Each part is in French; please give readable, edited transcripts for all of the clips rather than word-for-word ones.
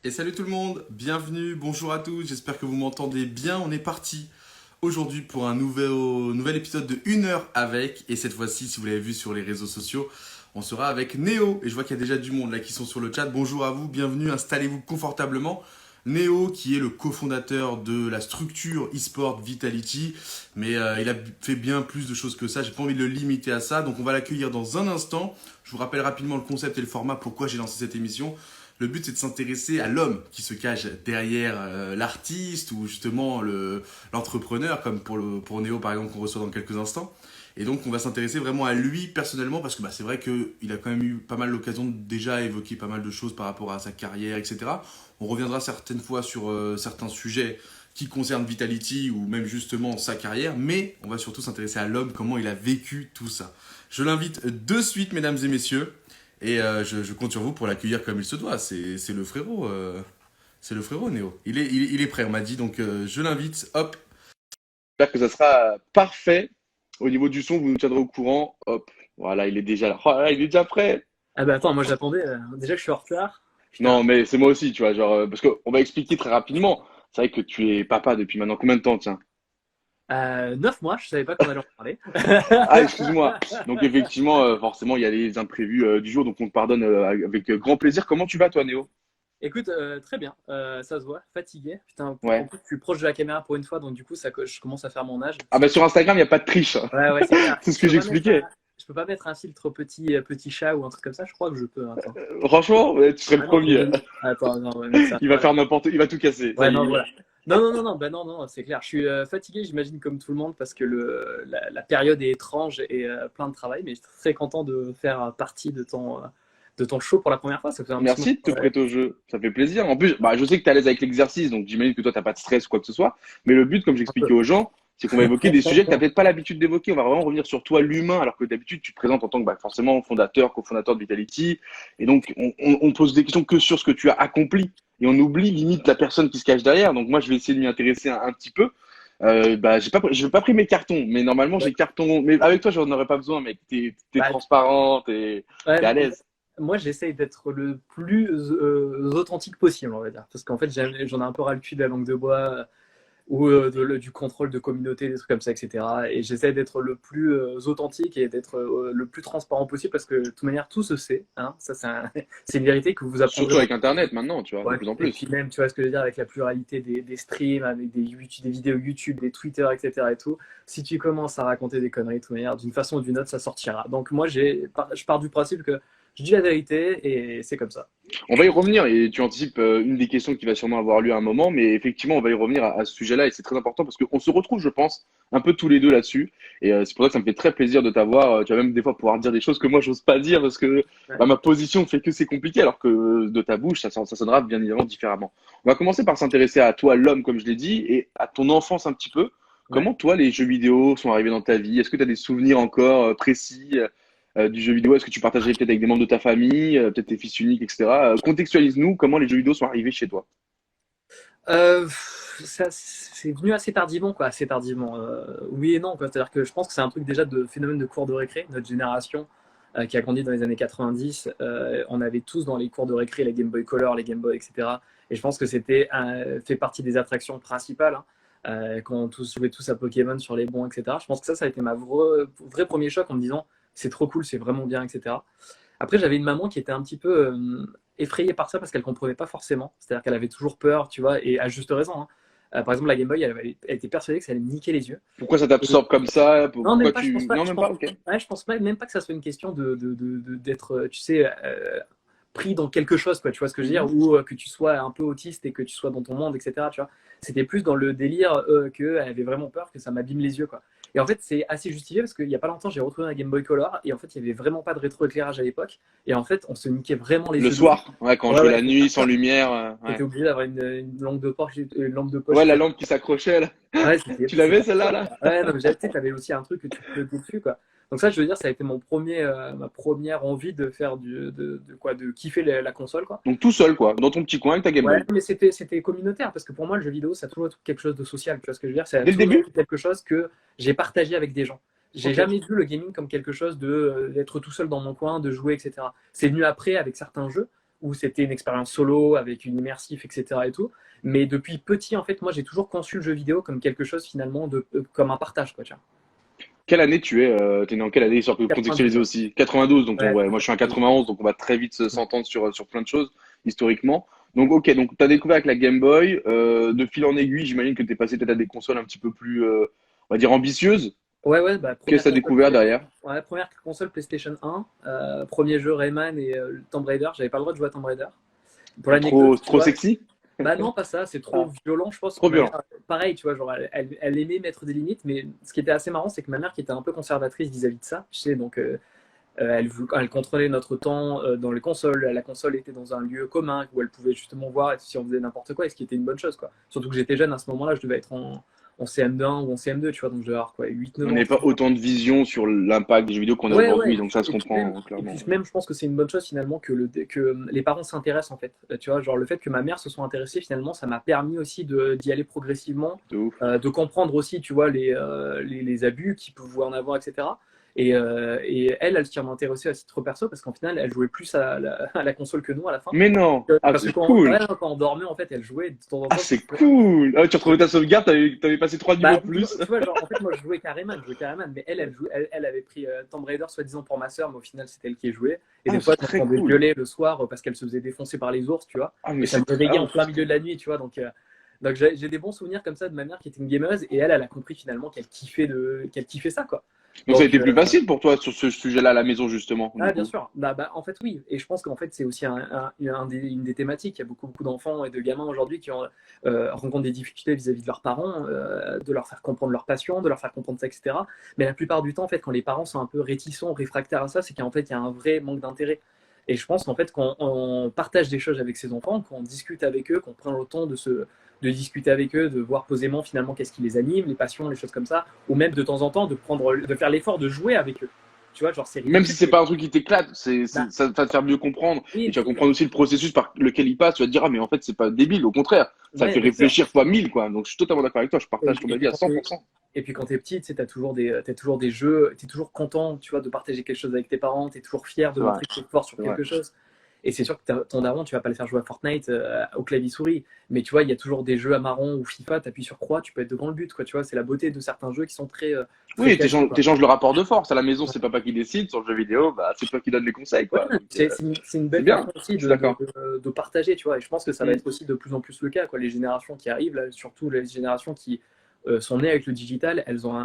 Et salut tout le monde, bienvenue, bonjour à tous, j'espère que vous m'entendez bien. On est parti aujourd'hui pour un nouvel épisode de 1 heure avec. Et cette fois-ci, si vous l'avez vu sur les réseaux sociaux, on sera avec Néo. Et je vois qu'il y a déjà du monde là qui sont sur le chat. Bonjour à vous, bienvenue, installez-vous confortablement. Néo qui est le cofondateur de la structure eSport Vitality. Mais il a fait bien plus de choses que ça, j'ai pas envie de le limiter à ça. Donc on va l'accueillir dans un instant. Je vous rappelle rapidement le concept et le format, pourquoi j'ai lancé cette émission. Le but, c'est de s'intéresser à l'homme qui se cache derrière l'artiste ou justement l'entrepreneur, comme pour Néo par exemple qu'on reçoit dans quelques instants. Et donc, on va s'intéresser vraiment à lui personnellement parce que c'est vrai qu'il a quand même eu pas mal l'occasion de déjà évoquer pas mal de choses par rapport à sa carrière, etc. On reviendra certaines fois sur certains sujets qui concernent Vitality ou même justement sa carrière, mais on va surtout s'intéresser à l'homme, comment il a vécu tout ça. Je l'invite de suite, mesdames et messieurs. Et je compte sur vous pour l'accueillir comme il se doit. C'est le frérot. C'est le frérot, Néo. Il est prêt, on m'a dit. Donc, je l'invite. Hop. J'espère que ça sera parfait. Au niveau du son, vous nous tiendrez au courant. Hop, voilà, il est déjà là. Oh là là, il est déjà prêt. Ah bah attends, moi j'attendais. Déjà que je suis en retard. Putain. Non, mais c'est moi aussi, tu vois, genre, parce qu'on va expliquer très rapidement. C'est vrai que tu es papa depuis maintenant combien de temps, tiens? 9 mois, je savais pas qu'on allait en parler. Ah, excuse-moi. Donc effectivement, forcément, il y a les imprévus du jour, donc on te pardonne avec grand plaisir. Comment tu vas, toi, Néo? Écoute, très bien. Ça se voit, fatigué. Putain, en Ouais. plus, je suis proche de la caméra pour une fois, donc du coup, je commence à faire mon âge. Ah bah sur Instagram, il n'y a pas de triche. Ouais, ouais, c'est clair. C'est ce que j'expliquais. Je peux pas mettre un filtre petit chat ou un truc comme ça. Je crois que je peux. Attends. Franchement, ouais, tu serais le Ah non, premier. Attends, non, ouais, mec, ça. Il va faire n'importe, il va tout casser. Ça Ouais, y non, est. voilà. Non, non, non, non, bah non, non, c'est clair. Je suis fatigué, j'imagine, comme tout le monde, parce que la période est étrange et plein de travail, mais je suis très content de faire partie de ton show pour la première fois. Ça fait un petit moment. Merci de te prêter au jeu, ça fait plaisir. En plus, bah, je sais que tu es à l'aise avec l'exercice, donc j'imagine que toi, tu n'as pas de stress ou quoi que ce soit. Mais le but, comme Un j'expliquais peu. aux gens, c'est qu'on va évoquer des sujets que tu n'as peut-être pas l'habitude d'évoquer. On va vraiment revenir sur toi, l'humain, alors que d'habitude, tu te présentes en tant que forcément fondateur, cofondateur de Vitality. Et donc, on pose des questions que sur ce que tu as accompli. Et on oublie limite la personne qui se cache derrière. Donc moi, je vais essayer de m'y intéresser un petit peu. Je n'ai pas pris mes cartons, mais normalement, j'ai carton. Mais avec toi, j'en aurais pas besoin, mec. Tu es Bah, transparent, tu es ouais, à l'aise. moi, j'essaye d'être le plus authentique possible, on va dire. Parce qu'en fait, j'en ai un peu ras le cul de la langue de bois ou du contrôle de communauté, des trucs comme ça, etc. Et j'essaie d'être le plus authentique et d'être le plus transparent possible parce que de toute manière, tout se sait. Hein. Ça, c'est une vérité que vous apprendrez Surtout dans. avec Internet maintenant, tu vois, de Ouais. plus en Et puis plus. même, tu vois ce que je veux dire, avec la pluralité des streams, avec des vidéos YouTube, des Twitter, etc. et tout, si tu commences à raconter des conneries de toute manière, d'une façon ou d'une autre, ça sortira. Donc moi, je pars du principe que je dis la vérité et c'est comme ça. On va y revenir et tu anticipes une des questions qui va sûrement avoir lieu à un moment, mais effectivement, on va y revenir à ce sujet-là et c'est très important parce qu'on se retrouve, je pense, un peu tous les deux là-dessus. Et c'est pour ça que ça me fait très plaisir de t'avoir. Tu vas même des fois pouvoir dire des choses que moi, j'ose pas dire parce que Ouais. ma position fait que c'est compliqué, alors que de ta bouche, ça sonnera bien évidemment différemment. On va commencer par s'intéresser à toi, l'homme, comme je l'ai dit, et à ton enfance un petit peu. Ouais. Comment, toi, les jeux vidéo sont arrivés dans ta vie? Est-ce que tu as des souvenirs encore précis du jeu vidéo? Est-ce que tu partageais peut-être avec des membres de ta famille, peut-être tes fils uniques, etc. Contextualise-nous comment les jeux vidéo sont arrivés chez toi. Euh, Ça, c'est venu assez tardivement, quoi, assez tardivement. Oui et non, quoi. C'est-à-dire que je pense que c'est un truc déjà de phénomène de cours de récré. Notre génération qui a grandi dans les années 90, on avait tous dans les cours de récré les Game Boy Color, les Game Boy, etc. Et je pense que c'était fait partie des attractions principales. Hein. Quand on jouait tous à Pokémon sur les bons, etc. Je pense que ça a été ma vrai premier choc en me disant c'est trop cool, c'est vraiment bien, etc. Après, j'avais une maman qui était un petit peu effrayée par ça parce qu'elle comprenait pas forcément. C'est-à-dire qu'elle avait toujours peur, tu vois, et à juste raison. Hein. Par exemple, la Game Boy, elle était persuadée que ça allait me niquer les yeux. Pourquoi ça Et- t'absorbe comme ça? non, même Pourquoi pas, je pense tu... pas. Non, même pas, ok. Ouais, je pense pas, même pas que ça soit une question d'être, tu sais, pris dans quelque chose, quoi, tu vois ce que je veux dire, Mhm. ou que tu sois un peu autiste et que tu sois dans ton monde, etc. Tu vois, c'était plus dans le délire qu'elle avait vraiment peur que ça m'abîme les yeux, quoi. Et en fait, c'est assez justifié parce qu'il y a pas longtemps, j'ai retrouvé un Game Boy Color et en fait, il y avait vraiment pas de rétroéclairage à l'époque. Et en fait, on se niquait vraiment les Le yeux dessus. soir, ouais, quand on Ouais, jouait ouais, la nuit, sans lumière, t'étais ouais. obligé d'avoir une lampe de poche, une lampe de poche Ouais, qui la s'allume. lampe qui s'accrochait, là. Ouais, Tu l'avais, c'était celle-là, ça, là? quoi. Ouais, non, mais tu sais, t'avais aussi un truc que tu pouvais dessus, quoi. Donc ça, je veux dire, ça a été ma première envie de faire de kiffer la console, quoi. Donc tout seul, quoi, dans ton petit coin avec ta Game Ouais, Boy. mais c'était communautaire, parce que pour moi, le jeu vidéo, ça a toujours été quelque chose de social, tu vois ce que je veux dire? Ça a Dès le toujours début? été quelque chose que j'ai partagé avec des gens. J'ai Ok. jamais vu le gaming comme quelque chose d'être tout seul dans mon coin, de jouer, etc. C'est venu après avec certains jeux où c'était une expérience solo avec une immersif, etc. et tout. Mais depuis petit, en fait, moi, j'ai toujours conçu le jeu vidéo comme quelque chose finalement comme un partage, quoi, tiens. Quelle année tu es? T'es né en quelle année, histoire de contextualiser 92. aussi? 92, donc Ouais. ouais, moi je suis en 91, donc on va très vite s'entendre sur plein de choses, historiquement. Donc ok, donc tu as découvert avec la Game Boy, de fil en aiguille, j'imagine que tu es passé peut-être à des consoles un petit peu plus, on va dire, ambitieuses. Ouais, bah, Qu'est-ce que tu as découvert derrière? ouais, première console PlayStation 1, premier jeu Rayman et Tomb Raider. J'avais pas le droit de jouer à Tomb Raider. Pour l'anecdote, tu Trop vois, sexy? bah non, pas ça, c'est trop Ah, violent. Je pense que trop ma violent. mère, pareil, tu vois, genre, elle aimait mettre des limites, mais ce qui était assez marrant, c'est que ma mère, qui était un peu conservatrice vis-à-vis de ça, tu sais, donc elle contrôlait notre temps dans les consoles. La console était dans un lieu commun où elle pouvait justement voir si on faisait n'importe quoi, et ce qui était une bonne chose, quoi. Surtout que j'étais jeune à ce moment-là, je devais être en CM2 ou en CM2, tu vois, donc je devais avoir quoi, 8-9 On ans. n'avait pas autant de vision sur l'impact des jeux vidéo qu'on a Ouais, aujourd'hui, ouais. donc ça se Et puis comprend même, hein, et clairement. puis même, je pense que c'est une bonne chose finalement que les parents s'intéressent en fait. Tu vois, genre le fait que ma mère se soit intéressée finalement, ça m'a permis aussi d'y aller progressivement, De ouf. de comprendre aussi, tu vois, les abus qu'il pouvait en avoir, etc. Et elle s'y intéressée à titre perso parce qu'en final, elle jouait plus à la console que nous à la fin. Mais non! Ah, Parce que c'est cool! quand on dormait, en fait, elle jouait de temps en Ah, temps. c'est cool! Ah, tu retrouvais ta sauvegarde, t'avais passé 3 niveaux Bah, de plus. tu vois, genre, en fait, moi, je jouais carrément, mais elle avait pris Tomb Raider soi-disant pour ma sœur, mais au final, c'était elle qui jouait. Et Ah, des fois, c'est je très m'entendais cool. gueuler le soir parce qu'elle se faisait défoncer par les ours, tu vois. Ah, mais Et ça me c'est réveillait ah, en ouais, plein milieu de la nuit, tu vois. Donc j'ai des bons souvenirs comme ça de ma mère qui était une gameuse, et elle a compris finalement qu'elle kiffait ça, quoi. donc ça a Donc, été plus facile pour toi sur ce sujet-là à la maison, justement, du ah, bien coup. sûr. En fait, oui. Et je pense qu'en fait, c'est aussi une des thématiques. Il y a beaucoup d'enfants et de gamins aujourd'hui qui rencontrent des difficultés vis-à-vis de leurs parents, de leur faire comprendre leur passion, de leur faire comprendre ça, etc. Mais la plupart du temps, en fait, quand les parents sont un peu réticents, réfractaires à ça, c'est qu'en fait, il y a un vrai manque d'intérêt. Et je pense qu'en fait, quand on partage des choses avec ses enfants, quand on discute avec eux, qu'on prend le temps de discuter avec eux, de voir posément finalement qu'est-ce qui les anime, les passions, les choses comme ça, ou même de temps en temps de faire l'effort de jouer avec eux. Tu vois, genre c'est Même si ridicule. c'est pas un truc qui t'éclate, Bah, ça va te faire mieux comprendre. oui, Et tu vas puis, comprendre aussi le processus par lequel il passe. Tu vas te dire, ah, mais en fait, c'est pas débile. Au contraire, ça ouais, fait bien sûr. réfléchir fois 1000, quoi. Donc, je suis totalement d'accord avec toi. Je partage ton Et avis puis à 100%. et puis quand t'es petit, tu sais, t'as toujours des jeux, t'es toujours content, tu vois, de partager quelque chose avec tes parents, t'es toujours fier de C'est vrai, montrer que t'es fort sur c'est vrai. quelque chose. Et c'est sûr que ton daron, tu vas pas le faire jouer à Fortnite au clavier-souris. Mais tu vois, il y a toujours des jeux à marron ou FIFA, t'appuies sur croix, tu peux être devant le but, quoi. Tu vois, c'est la beauté de certains jeux qui sont très Oui, casual, quoi. t'échanges le rapport de force. À la maison, c'est papa qui décide. Sur le jeu vidéo, bah, c'est toi qui donne les conseils, Ouais, quoi. Donc, c'est une c'est belle bien. façon aussi Je suis d'accord. de partager, tu vois. Et je pense que ça va Mm. être aussi de plus en plus le cas, quoi. Les générations qui arrivent, là, surtout les générations qui sont nées avec le digital, elles ont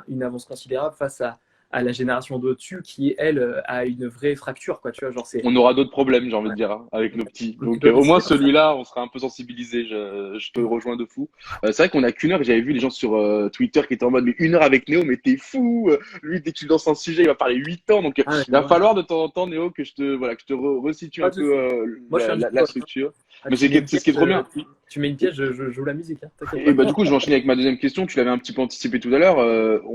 une avance considérable face à la génération d'au-dessus qui, elle, a une vraie fracture, quoi. Tu vois, genre, c'est. On aura d'autres problèmes, j'ai envie de Ouais. dire, hein, avec nos petits. Donc, ils Donc, doivent au moins, essayer de faire. celui-là, on sera un peu sensibilisé. Je te rejoins de fou. C'est vrai qu'on a qu'une heure. J'avais vu les gens sur Twitter qui étaient en mode, mais 1 heure avec Néo, mais t'es fou. Lui, dès que tu lances un sujet, il va parler 8 ans. Donc, Ah, mais il va moi, falloir de temps en temps, Néo, que je te resitue pas un de peu souci. Moi, je suis un la dispo. structure. Ah, Mais tu mets une c'est ce qui est pièce, trop bien. tu mets une pièce, je joue la musique, hein, t'inquiète Et pas. bah, du coup, je vais enchaîner avec ma deuxième question. Tu l'avais un petit peu anticipé tout à l'heure.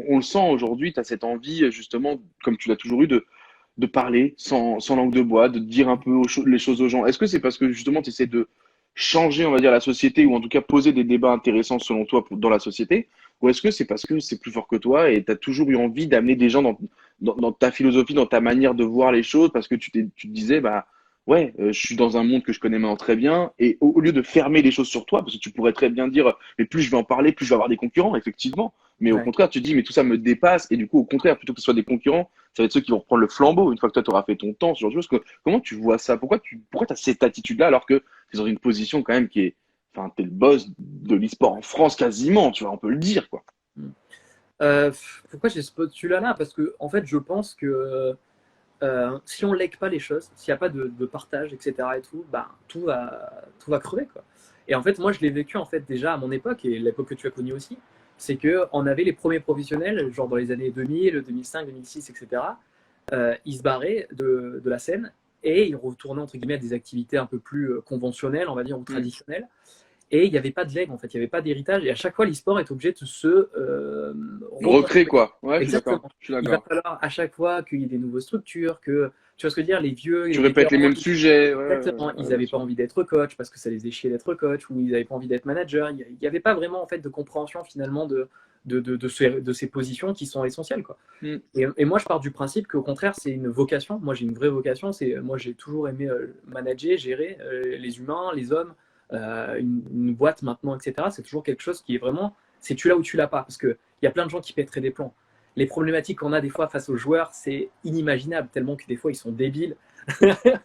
On le sent aujourd'hui, tu as cette envie, justement, comme tu l'as toujours eu, de parler sans langue de bois, de dire un peu les choses aux gens. Est-ce que c'est parce que justement tu essaies de changer, on va dire, la société ou en tout cas poser des débats intéressants selon toi dans la société? Ou est-ce que c'est parce que c'est plus fort que toi et tu as toujours eu envie d'amener des gens dans ta philosophie, dans ta manière de voir les choses parce que tu te disais, bah ouais, je suis dans un monde que je connais maintenant très bien et au lieu de fermer les choses sur toi, parce que tu pourrais très bien dire, mais plus je vais en parler, plus je vais avoir des concurrents, effectivement. Mais au Ouais. contraire, tu te dis, mais tout ça me dépasse et du coup, au contraire, plutôt que ce soit des concurrents, ça va être ceux qui vont reprendre le flambeau une fois que toi, tu auras fait ton temps, ce genre de choses. Comment tu vois ça? Pourquoi tu as cette attitude-là alors que tu es dans une position quand même qui est. Enfin, tu es le boss de l'e-sport en France quasiment, tu vois, on peut le dire, quoi. Pourquoi j'ai ce postulat-là? Parce que, en fait, je pense que si on lègue pas les choses, s'il n'y a pas de partage, etc. et tout, bah, tout va crever, quoi. Et en fait, moi, je l'ai vécu en fait déjà à mon époque et l'époque que tu as connue aussi. C'est que on avait les premiers professionnels, genre dans les années 2000, 2005, 2006, etc. Ils se barraient de la scène et ils retournaient entre guillemets à des activités un peu plus conventionnelles, on va dire, ou Mm. traditionnelles. Et il n'y avait pas de legs, en fait, il n'y avait pas d'héritage. Et à chaque fois, l'e-sport est obligé de se Recrée, reconstruire. quoi. Ouais, je suis d'accord. Exactement. Je suis Il va d'accord. falloir à chaque fois qu'il y ait des nouvelles structures, que tu vois ce que je veux dire, les vieux, Tu les répètes les vétérans, mêmes sujets. Ouais, exactement, ils bien n'avaient pas sûr. envie d'être coach parce que ça les faisait chier d'être coach, ou ils n'avaient pas envie d'être manager. Il n'y avait pas vraiment en fait de compréhension finalement de ces positions qui sont essentielles, quoi. Et moi, je pars du principe qu'au contraire, c'est une vocation. Moi, j'ai une vraie vocation. Moi, j'ai toujours aimé manager, gérer les humains, les hommes, une boîte maintenant, etc. C'est toujours quelque chose qui est vraiment, c'est tu l'as ou tu l'as pas. Parce qu'il y a plein de gens qui pèteraient des plombs. Les problématiques qu'on a des fois face aux joueurs, c'est inimaginable, tellement que des fois, ils sont débiles.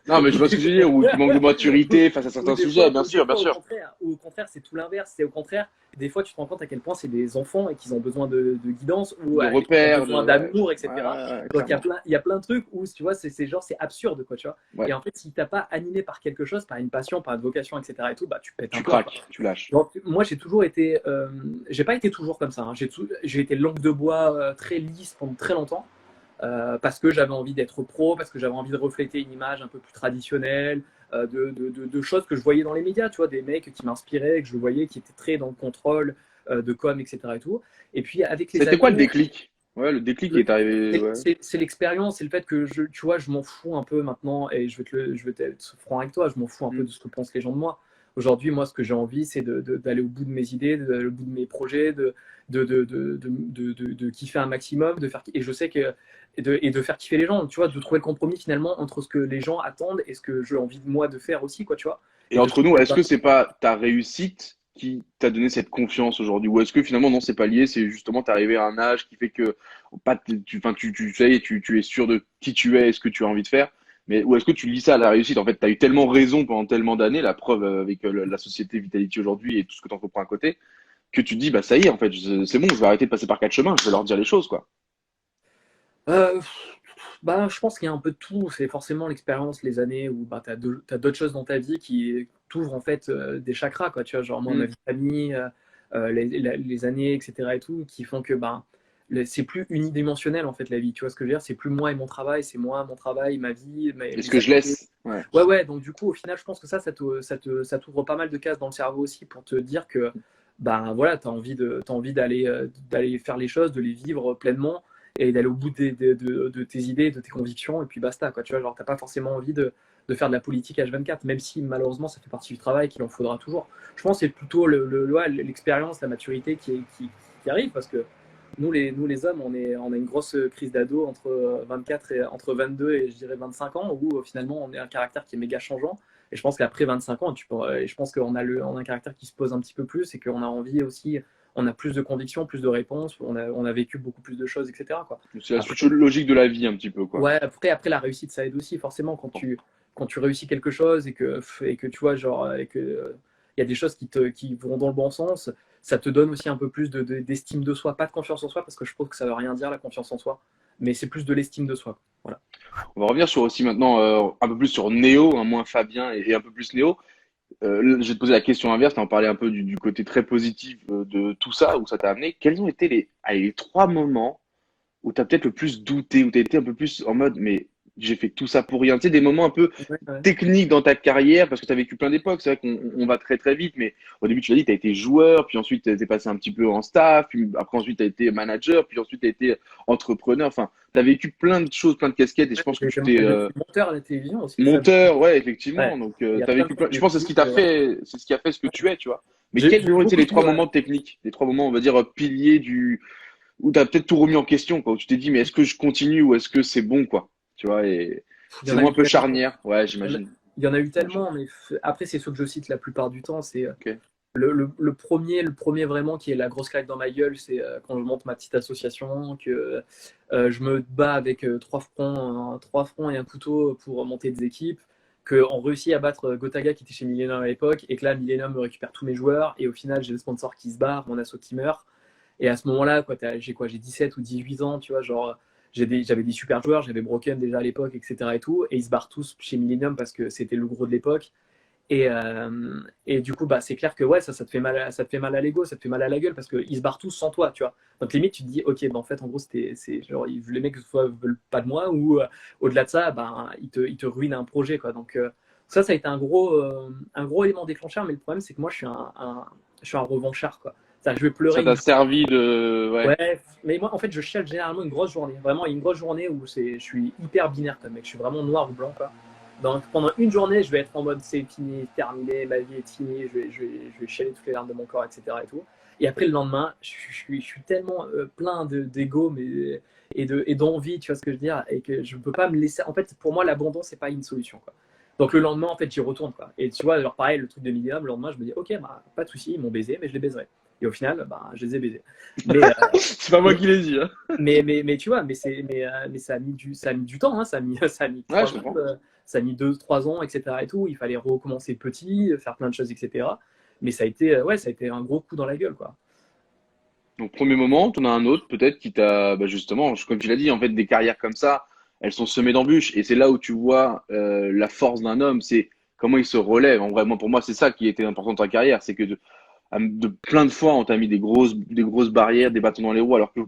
Non, mais je vois ce que tu veux dire, ou tu manques de maturité face à certains sujets, bien sûr, bien sûr. Ou au contraire, c'est tout l'inverse. C'est au contraire, des fois, tu te rends compte à quel point c'est des enfants et qu'ils ont besoin de guidance ou de repères, ils ont besoin d'amour, etc. Ouais, Donc, il y a plein de trucs où, tu vois, c'est genre, c'est absurde, quoi, tu vois. Ouais. Et en fait, si t'as pas animé par quelque chose, par une passion, par une vocation, etc. et tout, bah, tu pètes un Tu peu, craques, quoi. tu lâches. Donc, moi, j'ai toujours été, j'ai pas été toujours comme ça, hein. J'ai été langue de bois très lisse pendant très longtemps. Parce que j'avais envie d'être pro, parce que j'avais envie de refléter une image un peu plus traditionnelle, de choses que je voyais dans les médias, tu vois, des mecs qui m'inspiraient, que je voyais qui étaient très dans le contrôle de com, etc. Et tout. Et puis avec les C'était quoi le années, déclic? Ouais, le déclic qui est arrivé. Ouais. c'est l'expérience, c'est le fait que tu vois, je m'en fous un peu maintenant, et je vais être franc avec toi, je m'en fous un peu de ce que pensent les gens de moi. Aujourd'hui, moi, ce que j'ai envie, c'est d'aller au bout de mes idées, d'aller au bout de mes projets, de kiffer un maximum, et je sais que de faire kiffer les gens, tu vois, de trouver le compromis finalement entre ce que les gens attendent et ce que j'ai envie de moi de faire aussi, quoi, tu vois. Et entre nous, est-ce que c'est pas ta réussite qui t'a donné cette confiance aujourd'hui? Ou est-ce que finalement, non, c'est pas lié, c'est justement t'es arrivé à un âge qui fait que tu es sûr de qui tu es et ce que tu as envie de faire? Mais ou est-ce que tu lis ça à la réussite? En fait, tu as eu tellement raison pendant tellement d'années, la preuve avec la société Vitality aujourd'hui et tout ce que tu entreprends à côté, que tu te dis, bah ça y est, en fait, c'est bon, je vais arrêter de passer par quatre chemins, je vais leur dire les choses, quoi. Euh, Bah, je pense qu'il y a un peu de tout. C'est forcément l'expérience, les années où bah, tu as d'autres choses dans ta vie qui t'ouvrent en fait des chakras, quoi. Tu vois, genre moi, ma vie de famille, les années, etc. et tout, qui font que bah, c'est plus unidimensionnel en fait la vie. Tu vois ce que je veux dire? C'est plus moi et mon travail, c'est moi, mon travail, ma vie, Est-ce mes que je activités. laisse? Ouais. Ouais. Donc, du coup, au final, je pense que ça t'ouvre pas mal de cases dans le cerveau aussi pour te dire que, bah, voilà, t'as envie d'aller faire les choses, de les vivre pleinement et d'aller au bout de tes idées, de tes convictions, et puis basta, quoi. Tu vois, genre, t'as pas forcément envie de faire de la politique H24, même si malheureusement ça fait partie du travail, qu'il en faudra toujours. Je pense que c'est plutôt l'expérience, la maturité qui arrive, parce que nous les hommes, on a une grosse crise d'ado entre 22 et je dirais 25 ans, où finalement on est un caractère qui est méga changeant. Et je pense qu'après 25 ans, je pense qu'on a on a un caractère qui se pose un petit peu plus et qu'on a envie aussi, on a plus de convictions, plus de réponses, on a vécu beaucoup plus de choses, etc., quoi. C'est la Après, suite logique de la vie, un petit peu, quoi. ouais, après la réussite, ça aide aussi, forcément, quand tu réussis quelque chose et que tu vois, genre, il y a des choses qui vont dans le bon sens, ça te donne aussi un peu plus d'estime de soi, pas de confiance en soi, parce que je trouve que ça veut rien dire, la confiance en soi, mais c'est plus de l'estime de soi. Voilà. On va revenir sur aussi maintenant un peu plus sur Néo, hein, moins Fabien et un peu plus Néo. Je vais te poser la question inverse, on parlait un peu du côté très positif de tout ça, où ça t'a amené. Quels ont été les trois moments où tu as peut-être le plus douté, où tu as été un peu plus en mode, mais j'ai fait tout ça pour rien? Tu sais, des moments un peu Ouais. techniques dans ta carrière, parce que tu as vécu plein d'époques. C'est vrai qu'on va très très vite, mais au début, tu l'as dit, tu as été joueur, puis ensuite, tu es passé un petit peu en staff, puis après, ensuite, tu as été manager, puis ensuite, tu as été entrepreneur. Enfin, tu as vécu plein de choses, plein de casquettes, et je pense que tu t'es Monteur à la télévision aussi. monteur, ouais, effectivement. Ouais. Donc, Il y tu a as plein vécu de plein. trucs Je pense que c'est ce qui t'a fait, c'est ce qui a fait ce que tu es, tu vois. Mais quels J'ai ont été beaucoup les trois de- moments techniques, les trois moments, on va dire, piliers où tu as peut-être tout remis en question, quoi, où tu t'es dit, mais est-ce que je continue ou est-ce que c'est bon, quoi, tu vois, et Il y c'est en a moi un eu peu tellement. charnière, ouais, Il y en a, j'imagine. il y en a eu J'imagine. tellement, mais après, c'est ceux que je cite la plupart du temps. C'est Ok. le premier vraiment qui est la grosse claque dans ma gueule, c'est quand je monte ma petite association, que je me bats avec trois fronts et un couteau pour monter des équipes, qu'on réussit à battre Gotaga qui était chez Millennium à l'époque, et que là, Millennium me récupère tous mes joueurs, et au final, j'ai le sponsor qui se barre, mon asso qui meurt. Et à ce moment-là, j'ai 17 ou 18 ans, tu vois, genre, j'avais des super joueurs, j'avais Broken déjà à l'époque, etc. Et ils se barrent tous chez Millennium parce que c'était le gros de l'époque. Et du coup, bah, c'est clair que ouais, ça te fait mal, ça te fait mal à l'ego, ça te fait mal à la gueule parce qu'ils se barrent tous sans toi, tu vois. Donc limite, tu te dis, ok, bah, en fait, en gros, c'est genre, les mecs soit veulent pas de moi ou au-delà de ça, bah, ils te ruinent un projet, quoi. Donc ça a été un gros élément déclencheur, mais le problème, c'est que moi, je suis un revanchard, quoi. C'est-à-dire que je vais Ça pleurer t'a servi de, ouais. ouais, mais moi, en fait, je chiale généralement une grosse journée. Vraiment, une grosse journée où je suis hyper binaire comme mec. Je suis vraiment noir ou blanc, quoi. Donc pendant une journée, je vais être en mode c'est fini, terminé, ma vie est finie, je vais chialer toutes les larmes de mon corps, etc. Et tout. Et après le lendemain, je suis tellement plein d'ego et d'envie, tu vois ce que je veux dire, et que je ne peux pas me laisser. En fait, pour moi, l'abandon, c'est pas une solution, quoi. Donc le lendemain, en fait, j'y retourne, quoi. Et tu vois, alors pareil, le truc de Millennium, le lendemain, je me dis, ok, bah, pas de souci, ils m'ont baisé, mais je les baiserai. Et au final, bah, je les ai baisés. Mais, C'est pas moi qui l'ai dit. Hein. mais tu vois, mais ça a mis du temps, hein, ça a mis Ouais, 3 je ans, comprends. ça a mis 2-3 ans, etc. Et tout. Il fallait recommencer petit, faire plein de choses, etc. Mais ça a été un gros coup dans la gueule, quoi. Donc, premier moment, tu en as un autre, peut-être, qui t'a, bah, justement, comme tu l'as dit, en fait, des carrières comme ça, elles sont semées d'embûches. Et c'est là où tu vois la force d'un homme, c'est comment il se relève. En vrai, moi, pour moi, c'est ça qui était important dans ta carrière. C'est que de plein de fois, on t'a mis des grosses barrières, des bâtons dans les roues, alors que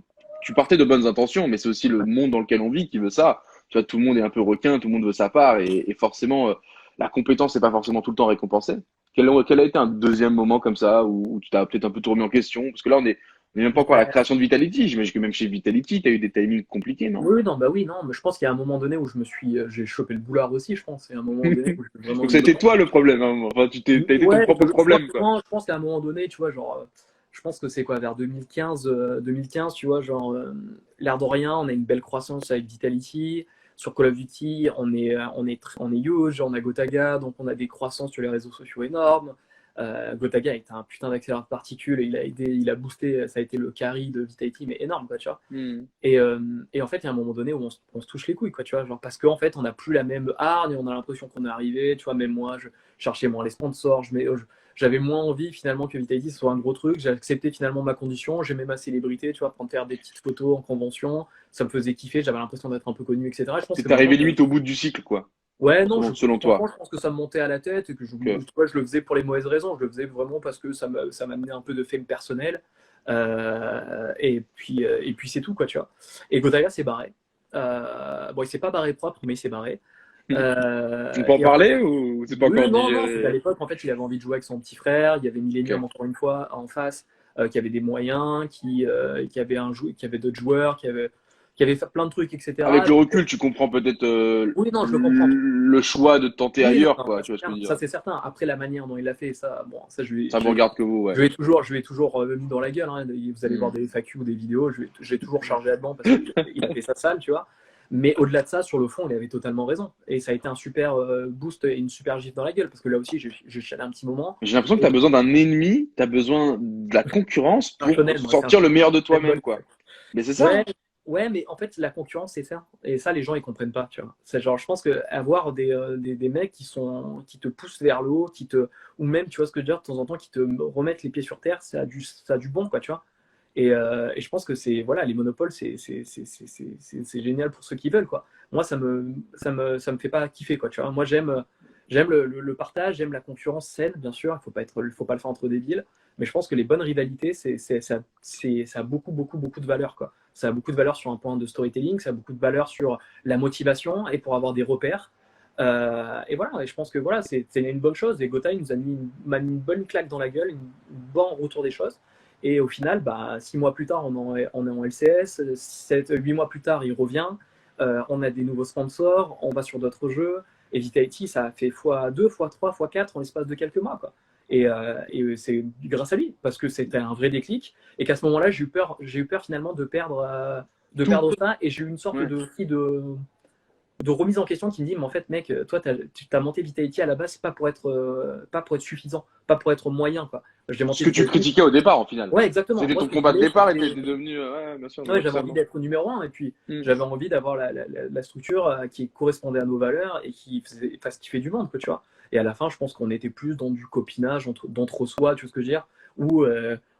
tu partais de bonnes intentions, mais c'est aussi le monde dans lequel on vit qui veut ça. Tu vois, tout le monde est un peu requin, tout le monde veut sa part, et forcément, la compétence n'est pas forcément tout le temps récompensée. Quel a été un deuxième moment comme ça où tu t'as peut-être un peu tout remis en question? Parce que là, on n'est même pas encore à la Ouais. création de Vitality. J'imagine que même chez Vitality, tu as eu des timings compliqués, non? Oui, non, bah oui, non, mais je pense qu'il y a un moment donné où j'ai chopé le boulard aussi, je pense. Il y a un moment donné où j'ai vraiment Donc, eu ça a le été blanc. toi le problème, hein, à un moment. Enfin, t'as été ton Ouais, propre problème, quoi. je pense qu'à un moment donné, tu vois, genre, je pense que c'est quoi, vers 2015, tu vois, genre, l'air de rien, on a une belle croissance avec Vitality. Sur Call of Duty, on est huge, on a Gotaga, donc on a des croissances sur les réseaux sociaux énormes. Gotaga était un putain d'accélérateur de particules et il a boosté, ça a été le carry de Vitality, mais énorme, quoi, tu vois. Hmm. Et en fait, il y a un moment donné où on se touche les couilles, quoi, tu vois, genre, parce qu'en fait, on n'a plus la même hargne et on a l'impression qu'on est arrivé, tu vois, même moi, je cherchais moins les sponsors, j'avais moins envie finalement que Vitality soit un gros truc, j'ai accepté finalement ma condition, j'aimais ma célébrité, tu vois, prendre faire des petites photos en convention, ça me faisait kiffer, j'avais l'impression d'être un peu connu, etc. Je pense que T'es maintenant, arrivé limite au bout du cycle, quoi, ouais, non, selon franchement, toi. je pense que ça me montait à la tête et que Ok. tu vois, je le faisais pour les mauvaises raisons. Je le faisais vraiment parce que ça m'amenait un peu de fame personnel. Et puis c'est tout, quoi, tu vois. Et Gotaga s'est barré. Bon, il s'est pas barré propre, mais il s'est barré. On peut en Et en fait, parler ou c'est pas oui, encore non, non, c'était à digéré? l'époque, en fait, il avait envie de jouer avec son petit frère. Il y avait Millennium, Ok. encore une fois, en face, qui avait des moyens, qui avait d'autres joueurs, qui avait fait plein de trucs, Avec etc. le recul, tu comprends peut-être Oui, non, je le comprends. le choix de tenter Oui, non, ailleurs, non, quoi, tu vois ce que je veux dire. ça c'est certain. Après la manière dont il l'a fait, ça, bon, ça Ça me regarde que vous, ouais. je vais toujours mis dans la gueule, hein. Vous allez voir Hmm. des FAQ ou des vidéos, je vais toujours charger là-dedans parce qu'il a fait ça sale, tu vois. Mais au-delà de ça, sur le fond, il avait totalement raison. Et ça a été un super boost et une super gifle dans la gueule parce que là aussi, j'ai chialé un petit moment. J'ai l'impression que tu Et as besoin d'un ennemi, tu as besoin de la concurrence un pour shonen, moi, c'est un sortir le meilleur de shonen boy. toi-même, quoi. Mais c'est ça, Ouais, hein. ouais, mais en fait, la concurrence, c'est ça. Et ça, les gens, ils comprennent pas, tu vois. C'est genre, je pense que avoir des mecs qui te poussent vers le haut, ou même, tu vois ce que je veux dire, de temps en temps, qui te remettent les pieds sur terre, ça a du bon, quoi, tu vois. Et je pense que voilà, les monopoles, c'est génial pour ceux qui veulent, quoi. Moi, ça me fait pas kiffer, quoi, tu vois. Moi, j'aime le partage, j'aime la concurrence saine, bien sûr. Il faut pas le faire entre débiles. Mais je pense que les bonnes rivalités, ça a beaucoup, beaucoup, beaucoup de valeur, quoi. Ça a beaucoup de valeur sur un point de storytelling, ça a beaucoup de valeur sur la motivation et pour avoir des repères. Et voilà, et je pense que voilà, c'est une bonne chose. Et Gotha, il m'a mis une bonne claque dans la gueule, une bon retour des choses. Et au final, bah, 6 mois plus tard, on est en LCS. 8 mois plus tard, il revient. On a des nouveaux sponsors, on va sur d'autres jeux. Et Vitality, ça a fait x2, x3, x4 en l'espace de quelques mois, quoi. Et c'est grâce à lui, parce que c'était un vrai déclic. Et qu'à ce moment-là, j'ai eu peur finalement de Tout. perdre ça. Et j'ai eu une sorte Ouais. de remise en question qui me dit, mais en fait, mec, toi, tu as monté Vitality à la base pas pour être suffisant, pas pour être moyen, quoi. J'ai Ce monté que tu Vitality. critiquais au départ, en final. Ouais, exactement. C'était Moi, ton ce que je combat de voulais, départ et tu c'était étais devenu, ouais, bien sûr, ouais, j'avais envie totalement. d'être numéro un et puis Hmm. j'avais envie d'avoir la structure qui correspondait à nos valeurs et qui fasse kiffer du monde, quoi, tu vois. Et à la fin, je pense qu'on était plus dans du copinage d'entre-soi, tu vois ce que je veux dire, où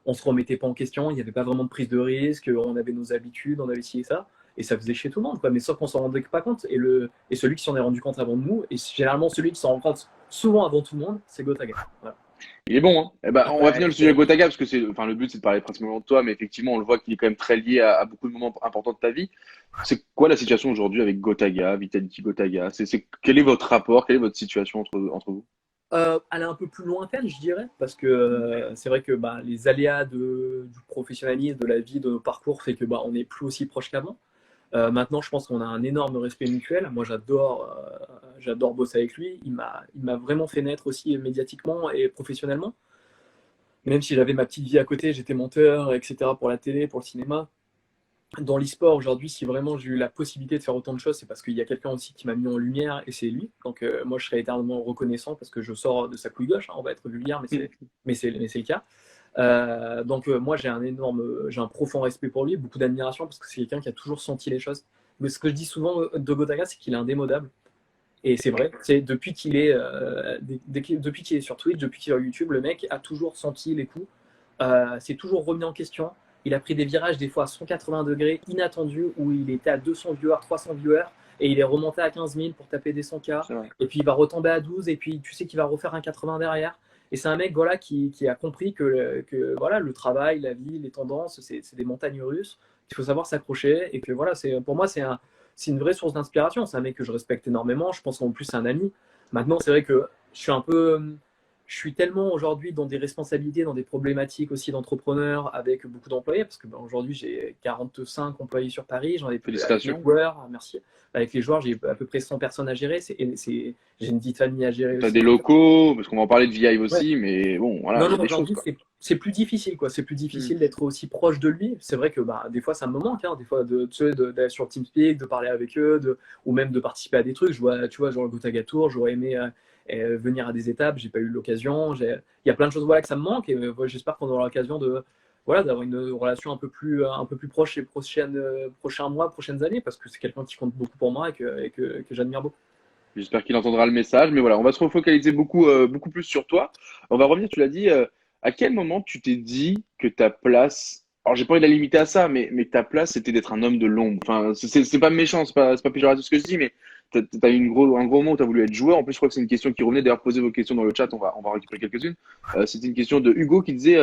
on se remettait pas en question, il n'y avait pas vraiment de prise de risque, on avait nos habitudes, on avait ci et ça, et ça faisait chier tout le monde, quoi. Mais sauf qu'on s'en rendait pas compte, et celui qui s'en est rendu compte avant nous, et généralement celui qui s'en rend compte souvent avant tout le monde, c'est Gotaga. Voilà. Il est bon, hein. Eh ben, on va finir Ouais, le sujet Gotaga parce que enfin, le but c'est de parler principalement de toi, mais effectivement, on le voit qu'il est quand même très lié à beaucoup de moments importants de ta vie. C'est quoi la situation aujourd'hui avec Gotaga, Vitality Gotaga? Quel est votre rapport? Quelle est votre situation entre vous? elle est un peu plus lointaine, je dirais, parce que c'est vrai que bah, les aléas du professionnalisme, de la vie, de nos parcours, fait que bah, on n'est plus aussi proche qu'avant. Maintenant, je pense qu'on a un énorme respect mutuel. Moi, j'adore bosser avec lui. Il m'a vraiment fait naître aussi médiatiquement et professionnellement. Même si j'avais ma petite vie à côté, j'étais monteur, etc. pour la télé, pour le cinéma. Dans l'e-sport aujourd'hui, si vraiment j'ai eu la possibilité de faire autant de choses, c'est parce qu'il y a quelqu'un aussi qui m'a mis en lumière et c'est lui. Donc moi, je serais éternellement reconnaissant parce que je sors de sa couille gauche. Hein, on va être vulgaire, mais c'est le cas. Donc moi, j'ai un profond respect pour lui, beaucoup d'admiration parce que c'est quelqu'un qui a toujours senti les choses. Mais ce que je dis souvent de Gotaga, c'est qu'il est indémodable. Et c'est vrai, c'est depuis qu'il est, depuis qu'il est sur Twitch, depuis qu'il est sur YouTube, le mec a toujours senti les coups, s'est toujours remis en question. Il a pris des virages des fois à 180 degrés inattendus où il était à 200 viewers, 300 viewers et il est remonté à 15 000 pour taper des 100K. Et puis il va retomber à 12 et puis tu sais qu'il va refaire un 80 derrière. Et c'est un mec voilà, qui a compris que voilà, le travail, la vie, les tendances, c'est des montagnes russes. Il faut savoir s'accrocher et que voilà, pour moi, c'est une vraie source d'inspiration. C'est un mec que je respecte énormément. Je pense qu'en plus, c'est un ami. Maintenant, c'est vrai que je suis tellement aujourd'hui dans des responsabilités, dans des problématiques aussi d'entrepreneur avec beaucoup d'employés, parce que aujourd'hui, j'ai 45 employés sur Paris. J'en ai plus avec les joueurs. Merci. Avec les joueurs, j'ai à peu près 100 personnes à gérer. J'ai une vie de famille à gérer. Tu as des locaux, parce qu'on va en parler de VIve aussi, ouais. Mais bon, voilà. Non, aujourd'hui, c'est plus difficile, quoi. C'est plus difficile d'être aussi proche de lui. C'est vrai que des fois, ça me manque, hein, des fois, d'aller sur TeamSpeak, de parler avec eux, ou même de participer à des trucs. Tu vois, genre le Gotaga Tour, j'aurais aimé venir à des étapes, j'ai pas eu l'occasion. Il y a plein de choses voilà, que ça me manque, et j'espère qu'on aura l'occasion d'avoir une relation un peu plus proche les prochains mois, prochaines années, parce que c'est quelqu'un qui compte beaucoup pour moi et que j'admire beaucoup. J'espère qu'il entendra le message. Mais voilà, on va se refocaliser beaucoup plus sur toi. On va revenir, tu l'as dit, à quel moment tu t'es dit que ta place. Alors, j'ai pas envie de la limiter à ça, mais que ta place, c'était d'être un homme de l'ombre. Enfin, c'est pas méchant, c'est pas péjoratif ce que je dis, mais t'as eu un gros moment où tu as voulu être joueur. En plus, je crois que c'est une question qui revenait. D'ailleurs, posez vos questions dans le chat, on va récupérer quelques-unes. C'était une question de Hugo qui disait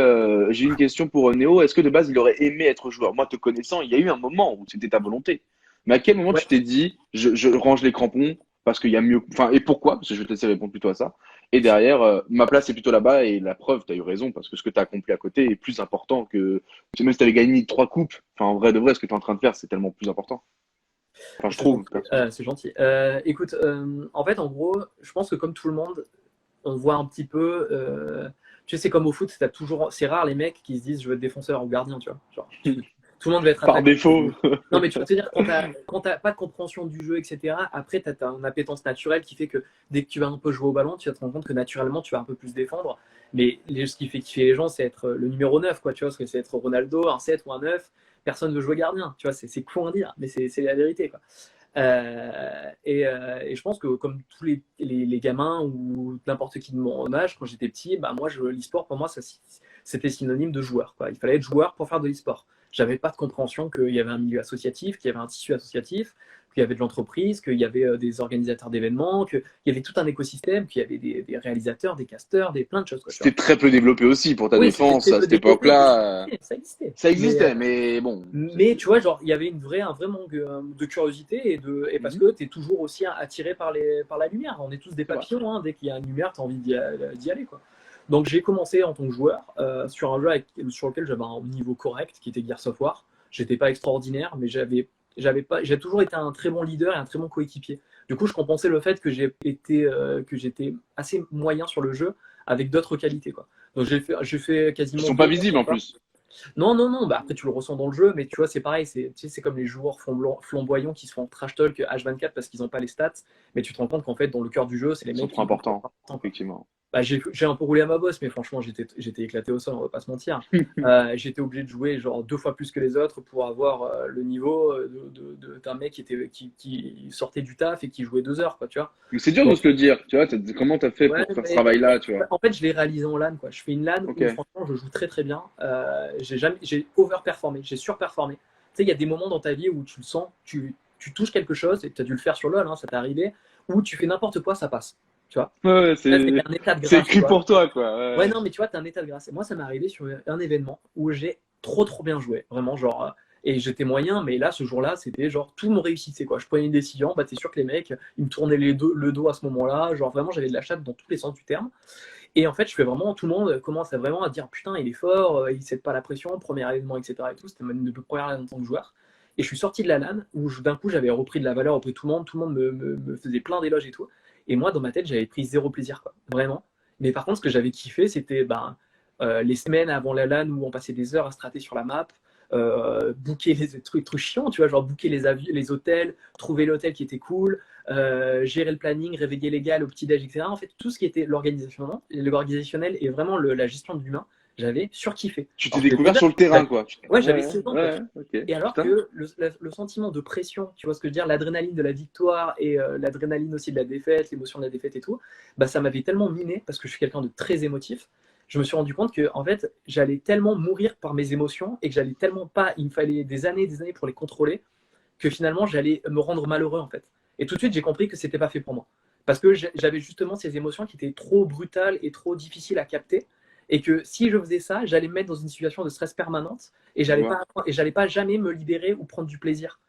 j'ai une question pour Néo. Est-ce que de base, il aurait aimé être joueur? Moi, te connaissant, il y a eu un moment où c'était ta volonté. Mais à quel moment tu t'es dit je range les crampons parce qu'il y a mieux. Enfin, et pourquoi? Parce que je vais te laisser répondre plutôt à ça. Et derrière, ma place est plutôt là-bas et la preuve, tu as eu raison parce que ce que tu as accompli à côté est plus important que. Même si tu avais gagné 3 coupes, enfin, en vrai de vrai, ce que tu es en train de faire, c'est tellement plus important. Enfin, je trouve. C'est gentil. Écoute, en fait, en gros, je pense que comme tout le monde, on voit un petit peu. Tu sais, c'est comme au foot, c'est rare les mecs qui se disent je veux être défenseur ou gardien, tu vois. Genre, tout le monde va être par défaut. Non, mais tu vas te dire, quand tu n'as pas de compréhension du jeu, etc., après, tu as une appétence naturelle qui fait que dès que tu vas un peu jouer au ballon, tu vas te rendre compte que naturellement, tu vas un peu plus défendre. Mais ce qui fait kiffer les gens, c'est être le numéro 9, quoi, tu vois, parce que c'est être Ronaldo, un 7 ou un 9. Personne ne veut jouer gardien, tu vois, c'est con à dire, mais c'est la vérité, quoi. Et je pense que comme tous les gamins ou n'importe qui de mon âge, quand j'étais petit, moi, l'e-sport, pour moi, c'était synonyme de joueur, quoi. Il fallait être joueur pour faire de l'e-sport. J'avais pas de compréhension qu'il y avait un milieu associatif, qu'il y avait un tissu associatif, qu'il y avait de l'entreprise, qu'il y avait des organisateurs d'événements, qu'il y avait tout un écosystème, qu'il y avait des réalisateurs, des casteurs, plein de choses. C'était très peu développé aussi pour ta défense à cette époque-là. Ça existait, mais bon. Mais tu vois, genre, il y avait un vrai manque de curiosité et parce que tu es toujours aussi attiré par la lumière. On est tous des papillons, hein, dès qu'il y a une lumière, tu as envie d'y aller, quoi. Donc j'ai commencé en tant que joueur sur un jeu sur lequel j'avais un niveau correct qui était Gears of War. J'étais pas extraordinaire, mais j'ai toujours été un très bon leader et un très bon coéquipier. Du coup, je compensais le fait que j'étais assez moyen sur le jeu avec d'autres qualités, quoi. Donc j'ai fait quasiment. Ils sont pas visibles en plus. Non. Après, tu le ressens dans le jeu, mais tu vois, c'est pareil. C'est comme les joueurs flamboyants qui se font trash talk H24 parce qu'ils n'ont pas les stats. Mais tu te rends compte qu'en fait, dans le cœur du jeu, c'est les mecs qui sont importants, effectivement. J'ai un peu roulé à ma bosse, mais franchement, j'étais éclaté au sol, on va pas se mentir. J'étais obligé de jouer genre 2 fois plus que les autres pour avoir le niveau d'un mec qui sortait du taf et qui jouait 2 heures, quoi, tu vois. C'est dur de se le dire, tu vois. Comment tu as fait pour faire ce travail-là, tu vois. En fait, je l'ai réalisé en LAN, quoi. Je fais une LAN où franchement, je joue très très bien. J'ai overperformé, j'ai surperformé. Tu sais, il y a des moments dans ta vie où tu le sens, tu touches quelque chose, et tu as dû le faire sur LoL, hein, ça t'est arrivé, où tu fais n'importe quoi, ça passe. Tu vois, c'est un état de grâce. C'est écrit pour toi, quoi. Ouais, non, mais tu vois, t'as un état de grâce. Et moi, ça m'est arrivé sur un événement où j'ai trop bien joué. Vraiment, genre. Et j'étais moyen, mais là, ce jour-là, c'était genre tout me réussissait, quoi. Je prenais une décision, t'es sûr que les mecs, ils me tournaient le dos à ce moment-là. Genre, vraiment, j'avais de la chatte dans tous les sens du terme. Et en fait, je fais vraiment, tout le monde commence vraiment à dire putain, il est fort, il cède pas la pression, premier événement, etc. Et tout. C'était même une première année en tant que joueur. Et je suis sorti de la LAN où d'un coup j'avais repris de la valeur auprès de tout le monde me faisait plein d'éloges et tout. Et moi, dans ma tête, j'avais pris zéro plaisir, quoi, vraiment. Mais par contre, ce que j'avais kiffé, c'était les semaines avant la LAN où on passait des heures à strater sur la map, booker les trucs chiants, tu vois, genre booker les avions, les hôtels, trouver l'hôtel qui était cool, gérer le planning, réveiller les gars, le petit-déj, etc. En fait, tout ce qui était l'organisationnel et vraiment la gestion de l'humain, j'avais surkiffé. Tu t'es Alors que découvert sur le terrain, quoi. ouais, j'avais 16 ans, quoi. Ok. Et alors Putain. que le sentiment de pression, tu vois ce que je veux dire, l'adrénaline de la victoire et l'adrénaline aussi de la défaite, l'émotion de la défaite et tout, bah, ça m'avait tellement miné, parce que je suis quelqu'un de très émotif, je me suis rendu compte que en fait, j'allais tellement mourir par mes émotions et que j'allais tellement pas, il me fallait des années pour les contrôler, que finalement, j'allais me rendre malheureux, en fait. Et tout de suite, j'ai compris que c'était pas fait pour moi. Parce que j'avais justement ces émotions qui étaient trop brutales et trop difficiles à capter. Et que si je faisais ça, j'allais me mettre dans une situation de stress permanente et Je vois. j'allais pas jamais me libérer ou prendre du plaisir.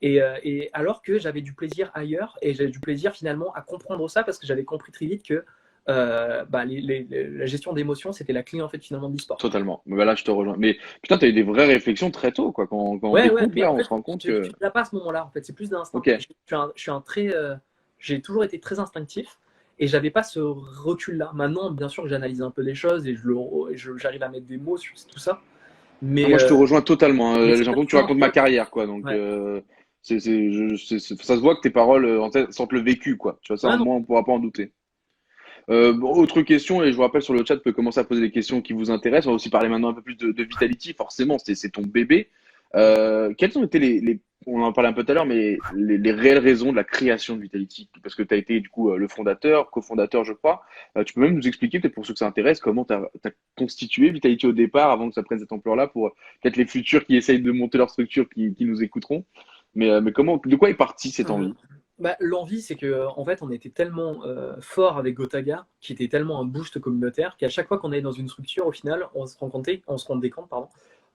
Et alors que j'avais du plaisir ailleurs et j'avais du plaisir finalement à comprendre ça parce que j'avais compris très vite que la gestion d'émotions, c'était la clé en fait finalement de l'e-sport. Totalement. Mais bah là, je te rejoins. Mais putain, t'as eu des vraies réflexions très tôt, quoi. Quand on Ouais, ouais, t'écoute, mais là, en on fait, se rend compte tu que. l'as pas à ce moment-là, en fait, c'est plus d'instinct. Ok. Je suis un très, j'ai toujours été très instinctif et j'avais pas ce recul-là. Maintenant, bien sûr que j'analyse un peu les choses et j'arrive à mettre des mots sur tout ça, Ah, mais, moi, je te euh, rejoins totalement, hein. mais J'ai c'est l'impression que tu pas un racontes ma choix. carrière, quoi. Donc, Ouais. ça se voit que tes paroles en tête sentent le vécu, quoi. Tu vois, ça, Ouais, au non. moins, on pourra pas en douter. Bon, autre question, et je vous rappelle sur le chat, vous pouvez commencer à poser des questions qui vous intéressent. On va aussi parler maintenant un peu plus de Vitality. Forcément, c'est ton bébé. Quelles ont été on en parlait un peu tout à l'heure, mais les réelles raisons de la création de Vitality? Parce que tu as été du coup le fondateur, cofondateur, je crois. Tu peux même nous expliquer, peut-être pour ceux que ça intéresse, comment tu as constitué Vitality au départ, avant que ça prenne cette ampleur-là, pour peut-être les futurs qui essayent de monter leur structure, qui nous écouteront. Mais de quoi est partie cette Euh, envie? Bah, l'envie, c'est que en fait, on était tellement fort avec Gotaga, qui était tellement un boost communautaire, qu'à chaque fois qu'on allait dans une structure, au final, on se rendait compte, pardon,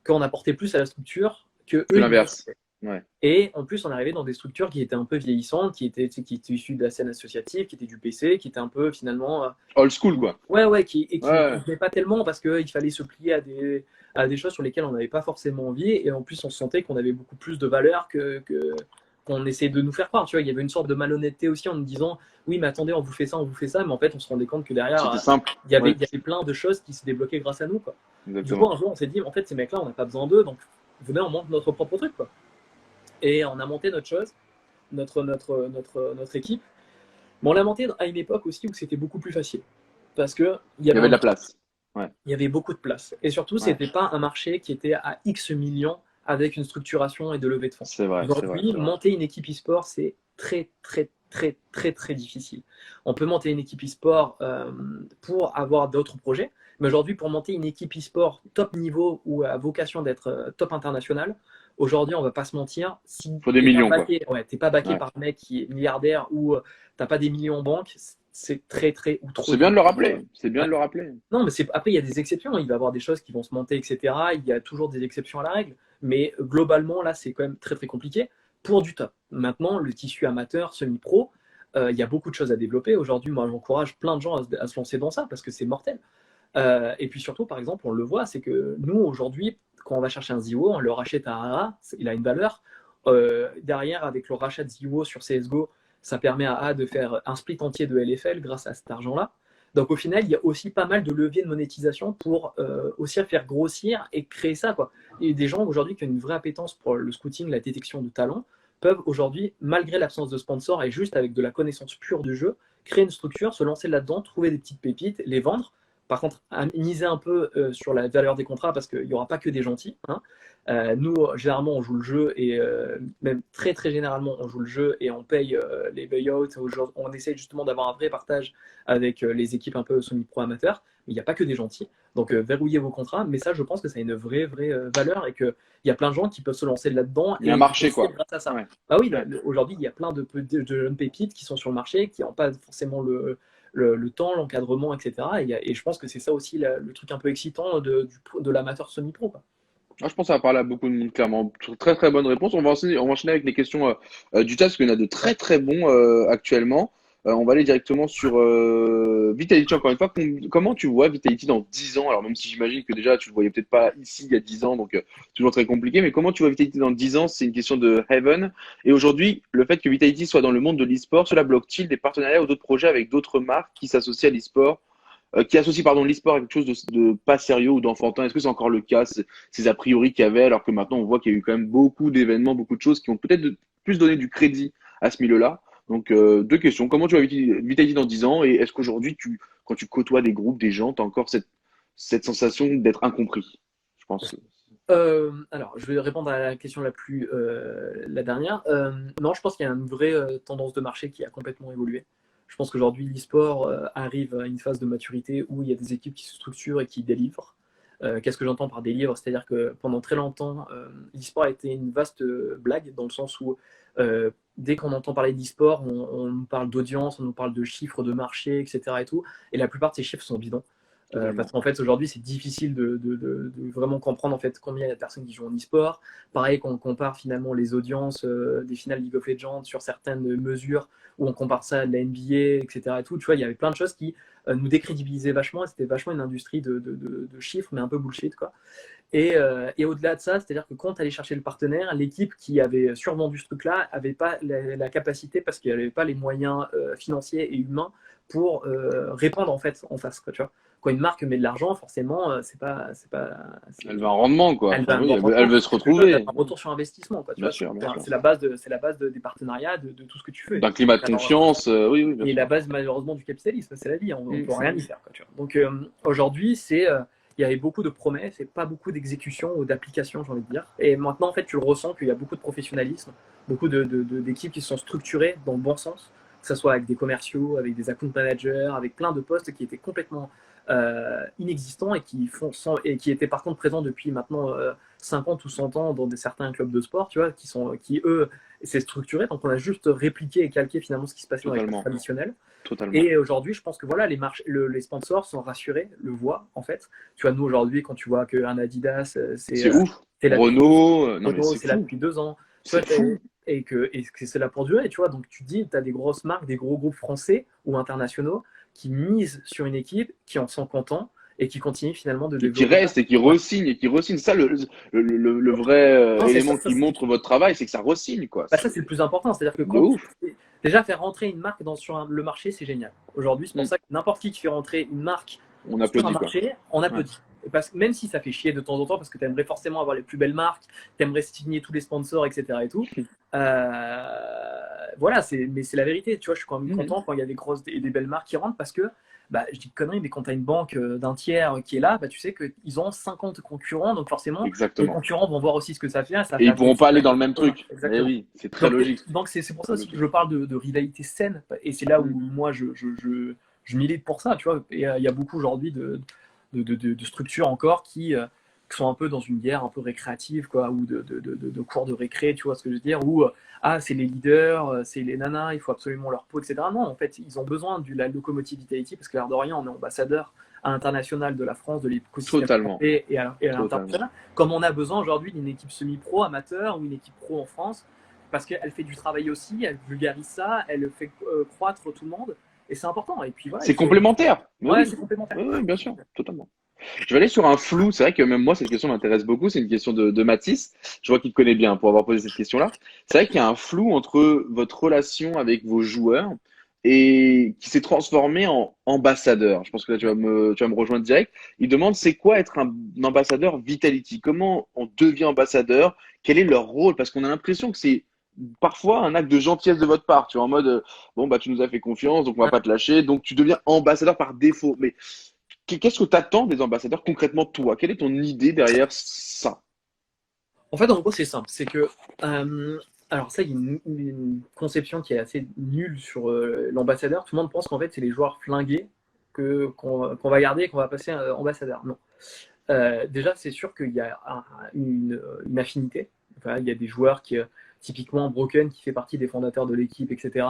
qu'on apportait plus à la structure que eux Que ils nous l'inverse. apportaient. Ouais. Et en plus, on arrivait dans des structures qui étaient un peu vieillissantes, qui étaient issues de la scène associative, qui étaient du PC, qui étaient un peu finalement, Old school, quoi. ouais, qui nous Ouais. convenaient pas tellement parce qu'il fallait se plier à des choses sur lesquelles on n'avait pas forcément envie. Et en plus, on sentait qu'on avait beaucoup plus de valeur qu'on essayait de nous faire croire. Tu vois, il y avait une sorte de malhonnêteté aussi en nous disant, oui, mais attendez, on vous fait ça. Mais en fait, on se rendait compte que derrière, C'était simple. il Ouais, y avait plein de choses qui se débloquaient grâce à nous, quoi. Du coup, exactement. un jour, on s'est dit, en fait, ces mecs-là, on n'a pas besoin d'eux, donc venez, on monte notre propre truc, quoi. Et on a monté notre chose, notre équipe. Mais on l'a monté à une époque aussi où c'était beaucoup plus facile. Parce qu'il y Il y avait avait un de la marché, place. Ouais, il y avait beaucoup de place. Et surtout, ouais. c'était pas un marché qui était à X millions avec une structuration et de levée de fonds. C'est vrai, c'est vrai, Aujourd'hui, c'est vrai. monter une équipe e-sport, c'est très difficile. On peut monter une équipe e-sport pour avoir d'autres projets, mais aujourd'hui, pour monter une équipe e-sport top niveau ou à vocation d'être top international, aujourd'hui, on va pas se mentir, si Faut des t'es pas millions, quoi. baqué, ouais, t'es pas baqué Ouais. par un mec qui est milliardaire ou t'as pas des millions en banque, c'est très ou trop C'est bien de le difficile. rappeler. C'est bien Ouais. de le rappeler. Non, mais après, il y a des exceptions. Il va y avoir des choses qui vont se monter, etc. Il y a toujours des exceptions à la règle. Mais globalement, là, c'est quand même très compliqué pour du top. Maintenant, le tissu amateur, semi-pro, il y a beaucoup de choses à développer. Aujourd'hui, moi, j'encourage plein de gens à se lancer dans ça parce que c'est mortel. Et puis surtout, par exemple, on le voit, c'est que nous, aujourd'hui, quand on va chercher un Ziwo, on le rachète à AA, il a une valeur. Derrière, avec le rachat de Ziwo sur CSGO, ça permet à AA de faire un split entier de LFL grâce à cet argent-là. Donc au final, il y a aussi pas mal de leviers de monétisation pour aussi faire grossir et créer ça, quoi. Et des gens aujourd'hui qui ont une vraie appétence pour le scouting, la détection de talents, peuvent aujourd'hui, malgré l'absence de sponsor et juste avec de la connaissance pure du jeu, créer une structure, se lancer là-dedans, trouver des petites pépites, les vendre. Par contre, à miser un peu sur la valeur des contrats parce qu'il n'y aura pas que des gentils, hein. Nous, généralement, on joue le jeu et même très généralement, on joue le jeu et on paye les buyouts. On essaye justement d'avoir un vrai partage avec les équipes un peu semi-pro amateurs. Mais il n'y a pas que des gentils. Donc, verrouillez vos contrats. Mais ça, je pense que ça a une vraie valeur et qu'il y a plein de gens qui peuvent se lancer là-dedans Il y a un et marché, grossir quoi. grâce à ça. Ouais. Bah oui, Ouais. aujourd'hui, il y a plein de jeunes pépites qui sont sur le marché, qui n'ont pas forcément le temps, l'encadrement, etc. Et je pense que c'est ça aussi le truc un peu excitant de l'amateur semi-pro, quoi. Ah, je pense que ça va parler à beaucoup de monde, clairement. Très bonne réponse. On va enchaîner avec les questions du chat, parce qu'il y en a de très bons actuellement. On va aller directement sur Vitality encore une fois. Comment tu vois Vitality dans 10 ans? Alors même si j'imagine que déjà tu le voyais peut-être pas ici il y a 10 ans, donc toujours très compliqué, mais comment tu vois Vitality dans 10 ans? C'est une question de Heaven. Et aujourd'hui, le fait que Vitality soit dans le monde de l'e-sport, cela bloque-t-il des partenariats ou d'autres projets avec d'autres marques qui s'associent à l'e-sport, qui associent pardon l'e-sport à quelque chose de pas sérieux ou d'enfantin? Est-ce que c'est encore le cas, ces a priori qu'il y avait, alors que maintenant on voit qu'il y a eu quand même beaucoup d'événements, beaucoup de choses qui ont peut-être plus donné du crédit à ce milieu-là? Donc, deux questions. Comment tu vas Vitality dans 10 ans? Et est-ce qu'aujourd'hui, quand tu côtoies des groupes, des gens, tu as encore cette sensation d'être incompris? Je pense. Alors, je vais répondre à la question la dernière. Non, je pense qu'il y a une vraie tendance de marché qui a complètement évolué. Je pense qu'aujourd'hui, l'e-sport arrive à une phase de maturité où il y a des équipes qui se structurent et qui délivrent. Qu'est-ce que j'entends par délivre? C'est-à-dire que pendant très longtemps, l'e-sport a été une vaste blague dans le sens où dès qu'on entend parler d'e-sport, on nous parle d'audience, on nous parle de chiffres de marché, etc. Et tout. Et la plupart de ces chiffres sont bidons. Parce qu'en fait, aujourd'hui, c'est difficile de vraiment comprendre en fait, combien il y a de personnes qui jouent en e-sport. Pareil, quand on compare finalement les audiences des finales League of Legends sur certaines mesures, où on compare ça à de la NBA, etc. Et tout, tu vois, il y avait plein de choses qui nous décrédibilisaient vachement. Et c'était vachement une industrie de chiffres, mais un peu bullshit, quoi. Et au-delà de ça, c'est-à-dire que quand tu allais chercher le partenaire, l'équipe qui avait survendu ce truc-là n'avait pas la capacité, parce qu'il n'y avait pas les moyens financiers et humains pour répondre en fait en face, quoi, tu vois. Quand une marque met de l'argent, forcément, Elle veut un rendement, quoi. elle Enfin, va oui, avoir elle veut se retrouver. un retour sur investissement, quoi, tu Bien vois. sûr, bien sûr. C'est la base des partenariats, de tout ce que tu fais. D'un climat de Alors, confiance, oui, oui, bien et sûr. la base malheureusement du capitalisme, c'est la vie, on ne peut rien y Mm. faire, quoi, tu vois. Donc aujourd'hui, il y avait beaucoup de promesses et pas beaucoup d'exécution ou d'application, j'ai envie de dire. Et maintenant, en fait, tu le ressens qu'il y a beaucoup de professionnalisme, beaucoup d'équipes qui se sont structurées dans le bon sens, que ce soit avec des commerciaux, avec des account managers, avec plein de postes qui étaient complètement inexistants et et qui étaient par contre présents depuis maintenant 50 ou 100 ans dans certains clubs de sport, tu vois, qui eux, c'est structuré. Donc on a juste répliqué et calqué finalement ce qui se passait dans les clubs Totalement. traditionnels. Totalement. Et aujourd'hui, je pense que voilà, les sponsors sont rassurés, le voient en fait. Tu vois, nous aujourd'hui, quand tu vois qu'un Adidas, C'est ouf. c'est là Renault, non mais Renault, c'est c'est là fou. depuis 2 ans. Tu vois, C'est fou. et que c'est là pour durer, tu vois. Donc tu te dis, tu as des grosses marques, des gros groupes français ou internationaux qui misent sur une équipe, qui en sont contents et qui continuent finalement de Qui développer ça. reste et qui re-signe et qui re-signe. Ça, le vrai Non, c'est élément ça, qui montre votre travail, c'est que ça re-signe, quoi. ça c'est le plus important. C'est-à-dire que De ouf. déjà faire rentrer une marque sur le marché, c'est génial. Aujourd'hui, c'est pour Mm. ça que n'importe qui fait rentrer une marque On sur un applaudit, quoi. marché, on applaudit. Et même si ça fait chier de temps en temps, parce que tu aimerais forcément avoir les plus belles marques, tu aimerais signer tous les sponsors, etc. Et tout. Voilà, mais c'est la vérité. Tu vois, je suis quand même content quand il y a des grosses et des belles marques qui rentrent parce que, bah, je dis conneries, mais quand tu as une banque d'un tiers qui est là, bah, tu sais qu'ils ont 50 concurrents, donc forcément, les Exactement. concurrents vont voir aussi ce que ça fait. Et ils pourront pas aller dans le même truc. Exactement. Eh oui, c'est très logique. Donc c'est pour ça aussi que je parle de rivalité saine, et c'est là où moi je milite pour ça, tu vois. Et il y a beaucoup aujourd'hui de structures encore qui sont un peu dans une guerre un peu récréative, quoi, ou de cours de récré, tu vois ce que je veux dire, où c'est les leaders, c'est les nanas, il faut absolument leur peau, etc. Non, en fait, ils ont besoin de la locomotive Vitality parce que l'air de rien, on est ambassadeur à l'international de la France, de l'écosystème français et à l'international, comme on a besoin aujourd'hui d'une équipe semi-pro, amateur ou une équipe pro en France, parce qu'elle fait du travail aussi, elle vulgarise ça, elle fait croître tout le monde, et c'est important. Et puis voilà, c'est complémentaire. Ouais, Oui. c'est complémentaire. Oui, bien sûr, totalement. Je vais aller sur un flou. C'est vrai que même moi, cette question m'intéresse beaucoup. C'est une question de Mathis. Je vois qu'il te connaît bien pour avoir posé cette question-là. C'est vrai qu'il y a un flou entre votre relation avec vos joueurs et qui s'est transformé en ambassadeur. Je pense que là, tu vas me rejoindre direct. Il demande, c'est quoi être un ambassadeur Vitality? Comment on devient ambassadeur? Quel est leur rôle? Parce qu'on a l'impression que c'est parfois un acte de gentillesse de votre part. Tu vois, en mode, bon, bah, tu nous as fait confiance, donc on va pas te lâcher. Donc, tu deviens ambassadeur par défaut. Mais qu'est-ce que tu attends des ambassadeurs concrètement, toi? Quelle est ton idée derrière ça? En fait, en gros, c'est simple. C'est que, alors ça, il y a une conception qui est assez nulle sur l'ambassadeur. Tout le monde pense qu'en fait, c'est les joueurs flingués qu'on va garder et qu'on va passer ambassadeur. Non. Déjà, c'est sûr qu'il y a une affinité. Enfin, il y a des joueurs qui, typiquement Broken, qui fait partie des fondateurs de l'équipe, etc.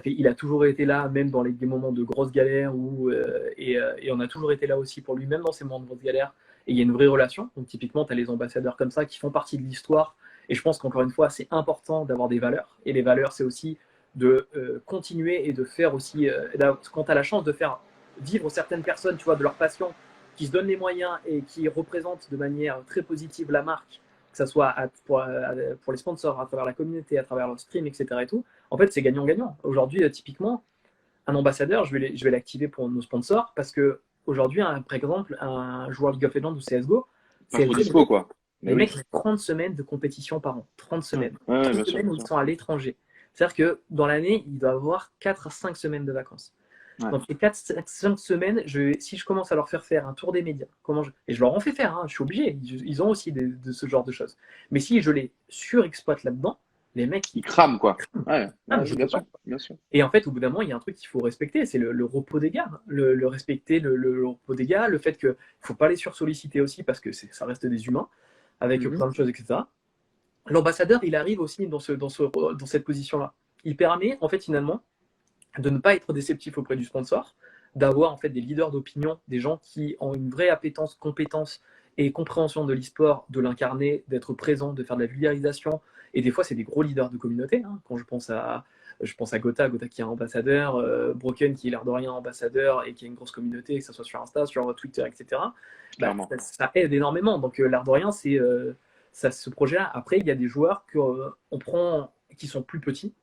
Il a toujours été là, même dans des moments de grosses galères, et on a toujours été là aussi pour lui, même dans ces moments de grosses galères. Et il y a une vraie relation. Donc, typiquement, tu as les ambassadeurs comme ça qui font partie de l'histoire. Et je pense qu'encore une fois, c'est important d'avoir des valeurs. Et les valeurs, c'est aussi de continuer et de faire aussi, quand tu as la chance de faire vivre certaines personnes, tu vois, de leur passion, qui se donnent les moyens et qui représentent de manière très positive la marque, que ce soit pour les sponsors, à travers la communauté, à travers leur stream, etc. Et tout, en fait, c'est gagnant-gagnant. Aujourd'hui, typiquement, un ambassadeur, je vais l'activer pour nos sponsors parce que aujourd'hui, par exemple, un joueur League of Legends ou CSGO, Pas trop dispo, quoi. les mecs ont 30 semaines de compétition par an. 30 semaines. Ouais, 30 bien sûr, semaines où bien ils sûr. sont à l'étranger. C'est-à-dire que dans l'année, il doit avoir 4 à 5 semaines de vacances. Ouais. Donc les 4-5 semaines, si je commence à leur faire faire un tour des médias, et je leur en fais faire, hein, je suis obligé, ils ont aussi de ce genre de choses. Mais si je les surexploite là-dedans, les mecs, Ils crament, quoi. Ouais, mais je bien peux pas. sûr, bien sûr. Et en fait, au bout d'un moment, il y a un truc qu'il faut respecter, c'est le repos des gars. Le respecter, le repos des gars, le fait qu'il ne faut pas les sursolliciter aussi parce que ça reste des humains avec plein de choses, etc. L'ambassadeur, il arrive aussi dans cette position-là. Il permet, en fait, finalement, de ne pas être déceptif auprès du sponsor, d'avoir en fait des leaders d'opinion, des gens qui ont une vraie appétence, compétence et compréhension de l'e-sport, de l'incarner, d'être présent, de faire de la vulgarisation. Et des fois, c'est des gros leaders de communauté. Hein. Quand je pense à Gotha qui est un ambassadeur, Broken qui est l'air de rien ambassadeur et qui a une grosse communauté, que ce soit sur Insta, sur Twitter, etc. Bah, ça aide énormément. Donc l'air de rien, c'est ce projet-là. Après, il y a des joueurs qu'on prend qui sont plus petits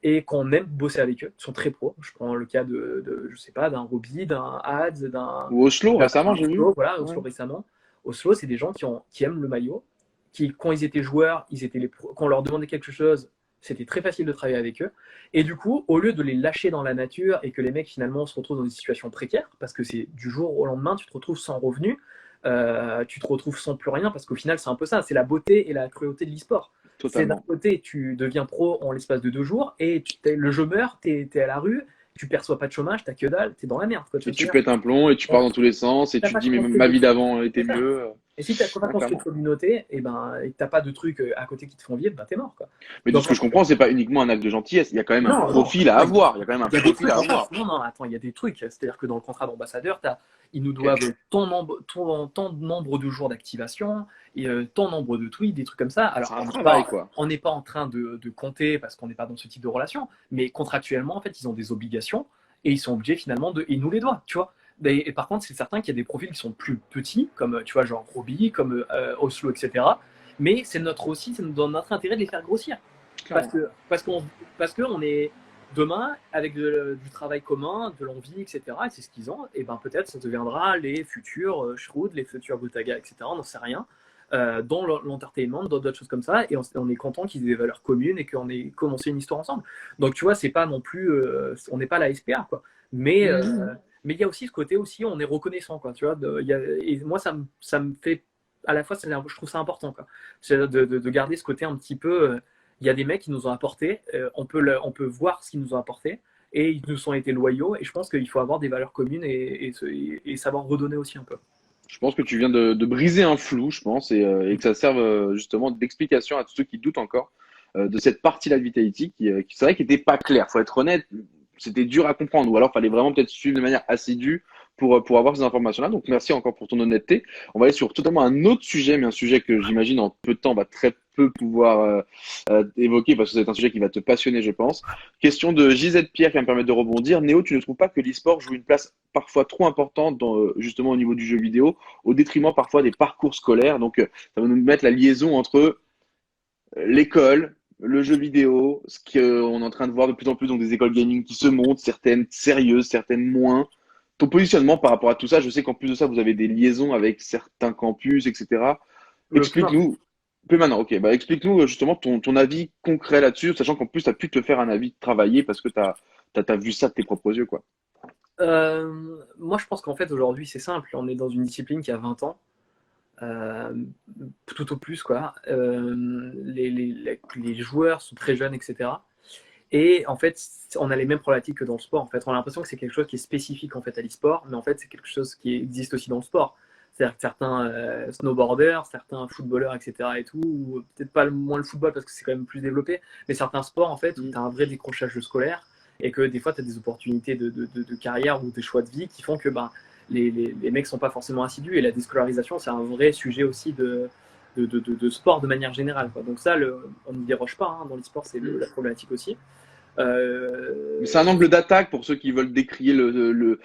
et qu'on aime bosser avec eux, qui sont très pros. Je prends le cas je sais pas, d'un Roby, d'un Ads, ou Oslo récemment, j'ai vu. Voilà, Oslo récemment. Oslo, c'est des gens qui aiment le maillot, qui, quand ils étaient joueurs, quand on leur demandait quelque chose, c'était très facile de travailler avec eux. Et du coup, au lieu de les lâcher dans la nature et que les mecs finalement se retrouvent dans des situations précaires, parce que c'est du jour au lendemain, tu te retrouves sans revenus, tu te retrouves sans plus rien, parce qu'au final, c'est un peu ça, c'est la beauté et la cruauté de l'e-sport. C'est d'un côté, tu deviens pro en l'espace de 2 jours et le jeu meurt, t'es à la rue, tu perçois pas de chômage, t'as que dalle, t'es dans la merde. Quoi, et tu pètes un plomb et tu pars dans tous les sens et tu te dis mais ma vie d'avant était mieux. Et si tu n'as pas construit de communauté et que tu n'as pas de trucs à côté qui te font vivre, t'es mort. Quoi. Mais de ce que je comprends, c'est pas uniquement un acte de gentillesse, il y a quand même un profil à avoir. Il y a quand même un profil à avoir. Non, attends, il y a des trucs. C'est-à-dire que dans le contrat d'ambassadeur, ils nous doivent tant de nombre de jours d'activation, et tant de nombre de tweets, des trucs comme ça. Alors, on n'est pas en train de compter parce qu'on n'est pas dans ce type de relation, mais contractuellement, en fait, ils ont des obligations et ils sont obligés finalement ils nous les doivent, tu vois. Et par contre, c'est certain qu'il y a des profils qui sont plus petits, comme tu vois, genre Roby, comme Oslo, etc. Mais c'est dans notre intérêt de les faire grossir. Parce qu'on est demain, avec du travail commun, de l'envie, etc., et c'est ce qu'ils ont, et ben peut-être ça deviendra les futurs Shroud, les futurs Gotaga, etc., on n'en sait rien, dans l'entertainment, dans d'autres choses comme ça, et on est content qu'ils aient des valeurs communes et qu'on ait commencé une histoire ensemble. Donc tu vois, c'est pas non plus, on n'est pas la SPA, quoi. Mais il y a aussi ce côté aussi, on est reconnaissant, quoi, tu vois. Et moi, ça me fait, à la fois, je trouve ça important, quoi. C'est de garder ce côté un petit peu. Il y a des mecs qui nous ont apporté, on peut voir ce qu'ils nous ont apporté, et ils nous ont été loyaux. Et je pense qu'il faut avoir des valeurs communes et savoir redonner aussi un peu. Je pense que tu viens de briser un flou, je pense, et que ça serve justement d'explication à tous ceux qui doutent encore de cette partie-là de Vitality qui c'est vrai, qui n'était pas claire. Faut être honnête. C'était dur à comprendre, ou alors fallait vraiment peut-être suivre de manière assidue pour avoir ces informations-là. Donc merci encore pour ton honnêteté. On va aller sur totalement un autre sujet, mais un sujet que j'imagine en peu de temps on va très peu pouvoir évoquer parce que c'est un sujet qui va te passionner, je pense. Question de JZ Pierre qui va me permettre de rebondir. Néo, tu ne trouves pas que l'e-sport joue une place parfois trop importante justement au niveau du jeu vidéo, au détriment parfois des parcours scolaires? Donc ça va nous mettre la liaison entre l'école, le jeu vidéo, ce qu'on est en train de voir de plus en plus, donc des écoles gaming qui se montent, certaines sérieuses, certaines moins. Ton positionnement par rapport à tout ça, je sais qu'en plus de ça, vous avez des liaisons avec certains campus, etc. Explique-nous. Plus maintenant, ok. Bah, explique-nous justement ton avis concret là-dessus, sachant qu'en plus, tu as pu te faire un avis de travailler parce que tu as vu ça de tes propres yeux, quoi. Moi, je pense qu'en fait, aujourd'hui, c'est simple. On est dans une discipline qui a 20 ans. Tout au plus, quoi. Les joueurs sont très jeunes, etc. Et en fait, on a les mêmes problématiques que dans le sport. En fait, on a l'impression que c'est quelque chose qui est spécifique en fait à l'e-sport, mais en fait, c'est quelque chose qui existe aussi dans le sport. C'est-à-dire que certains snowboarders, certains footballeurs, etc. et tout, ou peut-être pas moins le football parce que c'est quand même plus développé, mais certains sports en fait où tu as un vrai décrochage scolaire et que des fois tu as des opportunités de carrière ou des choix de vie qui font que les mecs sont pas forcément assidus, et la déscolarisation c'est un vrai sujet aussi de sport de manière générale, quoi. Donc ça, on ne déroge pas, hein, dans l'e-sport, c'est la problématique aussi. Mais c'est un angle d'attaque pour ceux qui veulent décrier le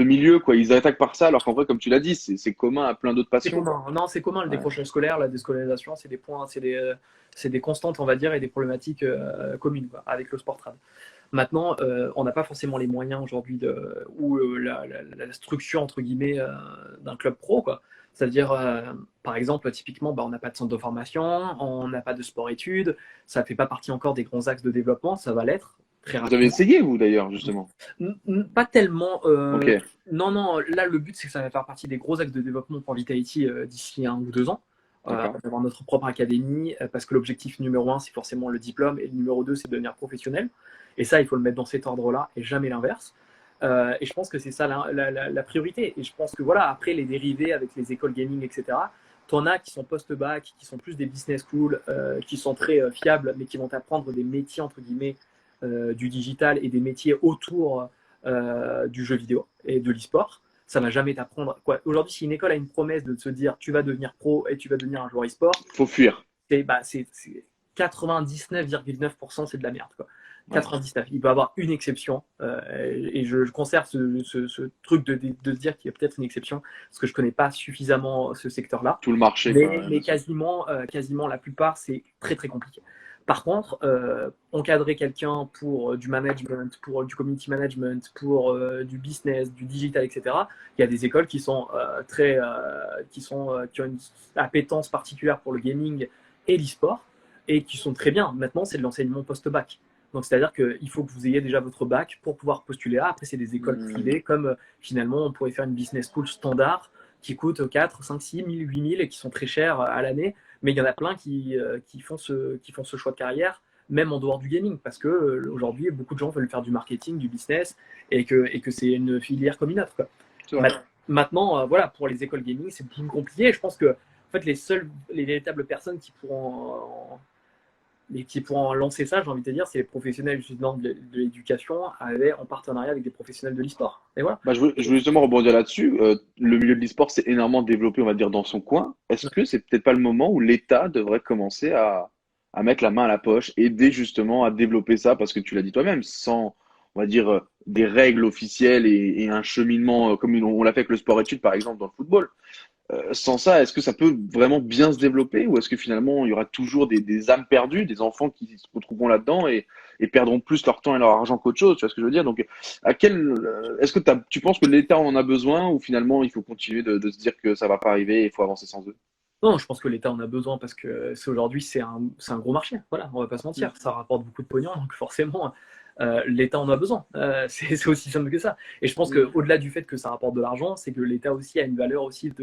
milieu, quoi. Ils attaquent par ça, alors qu'en vrai, comme tu l'as dit, c'est commun à plein d'autres C'est passions. commun. Non, c'est commun le Ouais. décrochage scolaire, la déscolarisation, c'est des points, c'est des constantes, on va dire, et des problématiques communes quoi, avec le sport trad. Maintenant, on n'a pas forcément les moyens aujourd'hui ou la structure entre guillemets d'un club pro, quoi. C'est-à-dire, par exemple, typiquement, bah, on n'a pas de centre de formation, on n'a pas de sport-études, ça ne fait pas partie encore des grands axes de développement, ça va l'être très Vous avez rapidement. essayé, vous, d'ailleurs, justement. Pas tellement. Ok, Non, non, là, le but, c'est que ça va faire partie des gros axes de développement pour Vitality d'ici 1 ou 2 ans. d'accord. D'avoir notre propre académie, parce que l'objectif numéro 1, c'est forcément le diplôme, et le numéro 2, c'est de devenir professionnel. Et ça, il faut le mettre dans cet ordre-là, et jamais l'inverse. Et je pense que c'est ça la priorité. Et je pense que voilà, après, les dérivés avec les écoles gaming, etc., t'en as qui sont post-bac, qui sont plus des business schools, qui sont très fiables, mais qui vont t'apprendre des métiers, entre guillemets, du digital et des métiers autour du jeu vidéo et de l'e-sport. Ça va jamais t'apprendre. Aujourd'hui, si une école a une promesse de se dire tu vas devenir pro et tu vas devenir un joueur e-sport, Faut fuir. c'est 99,9% c'est de la merde. Quoi. Ouais. 99. Il peut y avoir une exception. Et je conserve ce truc de se dire qu'il y a peut-être une exception parce que je ne connais pas suffisamment ce secteur-là. Tout le marché, quoi. Mais quasiment la plupart, c'est très très compliqué. Par contre, encadrer quelqu'un pour du management, pour du community management, pour du business, du digital, etc. Il y a des écoles qui sont qui ont une appétence particulière pour le gaming et l'e-sport et qui sont très bien. Maintenant, c'est de l'enseignement post-bac. Donc, c'est-à-dire qu'il faut que vous ayez déjà votre bac pour pouvoir postuler là. Après, c'est des écoles privées comme finalement, on pourrait faire une business school standard qui coûte 4, 5, 6 000, 8 000 et qui sont très chers à l'année. Mais il y en a plein qui font ce choix de carrière, même en dehors du gaming, parce que aujourd'hui, beaucoup de gens veulent faire du marketing, du business, et que c'est une filière comme une autre. Quoi. Maintenant, voilà, pour les écoles gaming, c'est plus compliqué. Je pense que en fait, les véritables personnes qui pourront lancer ça, j'ai envie de te dire, c'est les professionnels justement de l'éducation en partenariat avec des professionnels de l'e-sport. Et voilà. Bah, je veux justement rebondir là-dessus. Le milieu de l'e-sport s'est énormément développé, on va dire, dans son coin. Est-ce que c'est peut-être pas le moment où l'État devrait commencer à mettre la main à la poche, aider justement à développer ça, parce que tu l'as dit toi-même, sans, on va dire, des règles officielles et un cheminement comme on l'a fait avec le sport-études, par exemple, dans le football. Sans ça, est-ce que ça peut vraiment bien se développer ou est-ce que finalement il y aura toujours des âmes perdues, des enfants qui se retrouveront là-dedans et perdront plus leur temps et leur argent qu'autre chose, tu vois ce que je veux dire? Donc, est-ce que tu penses que l'État en a besoin ou finalement il faut continuer de se dire que ça va pas arriver et il faut avancer sans eux? Non, je pense que l'État en a besoin parce que aujourd'hui, c'est un gros marché. Voilà, on va pas se mentir. Ça rapporte beaucoup de pognon, donc forcément, l'État en a besoin. C'est aussi simple que ça. Et je pense qu'au-delà du fait que ça rapporte de l'argent, c'est que l'État aussi a une valeur aussi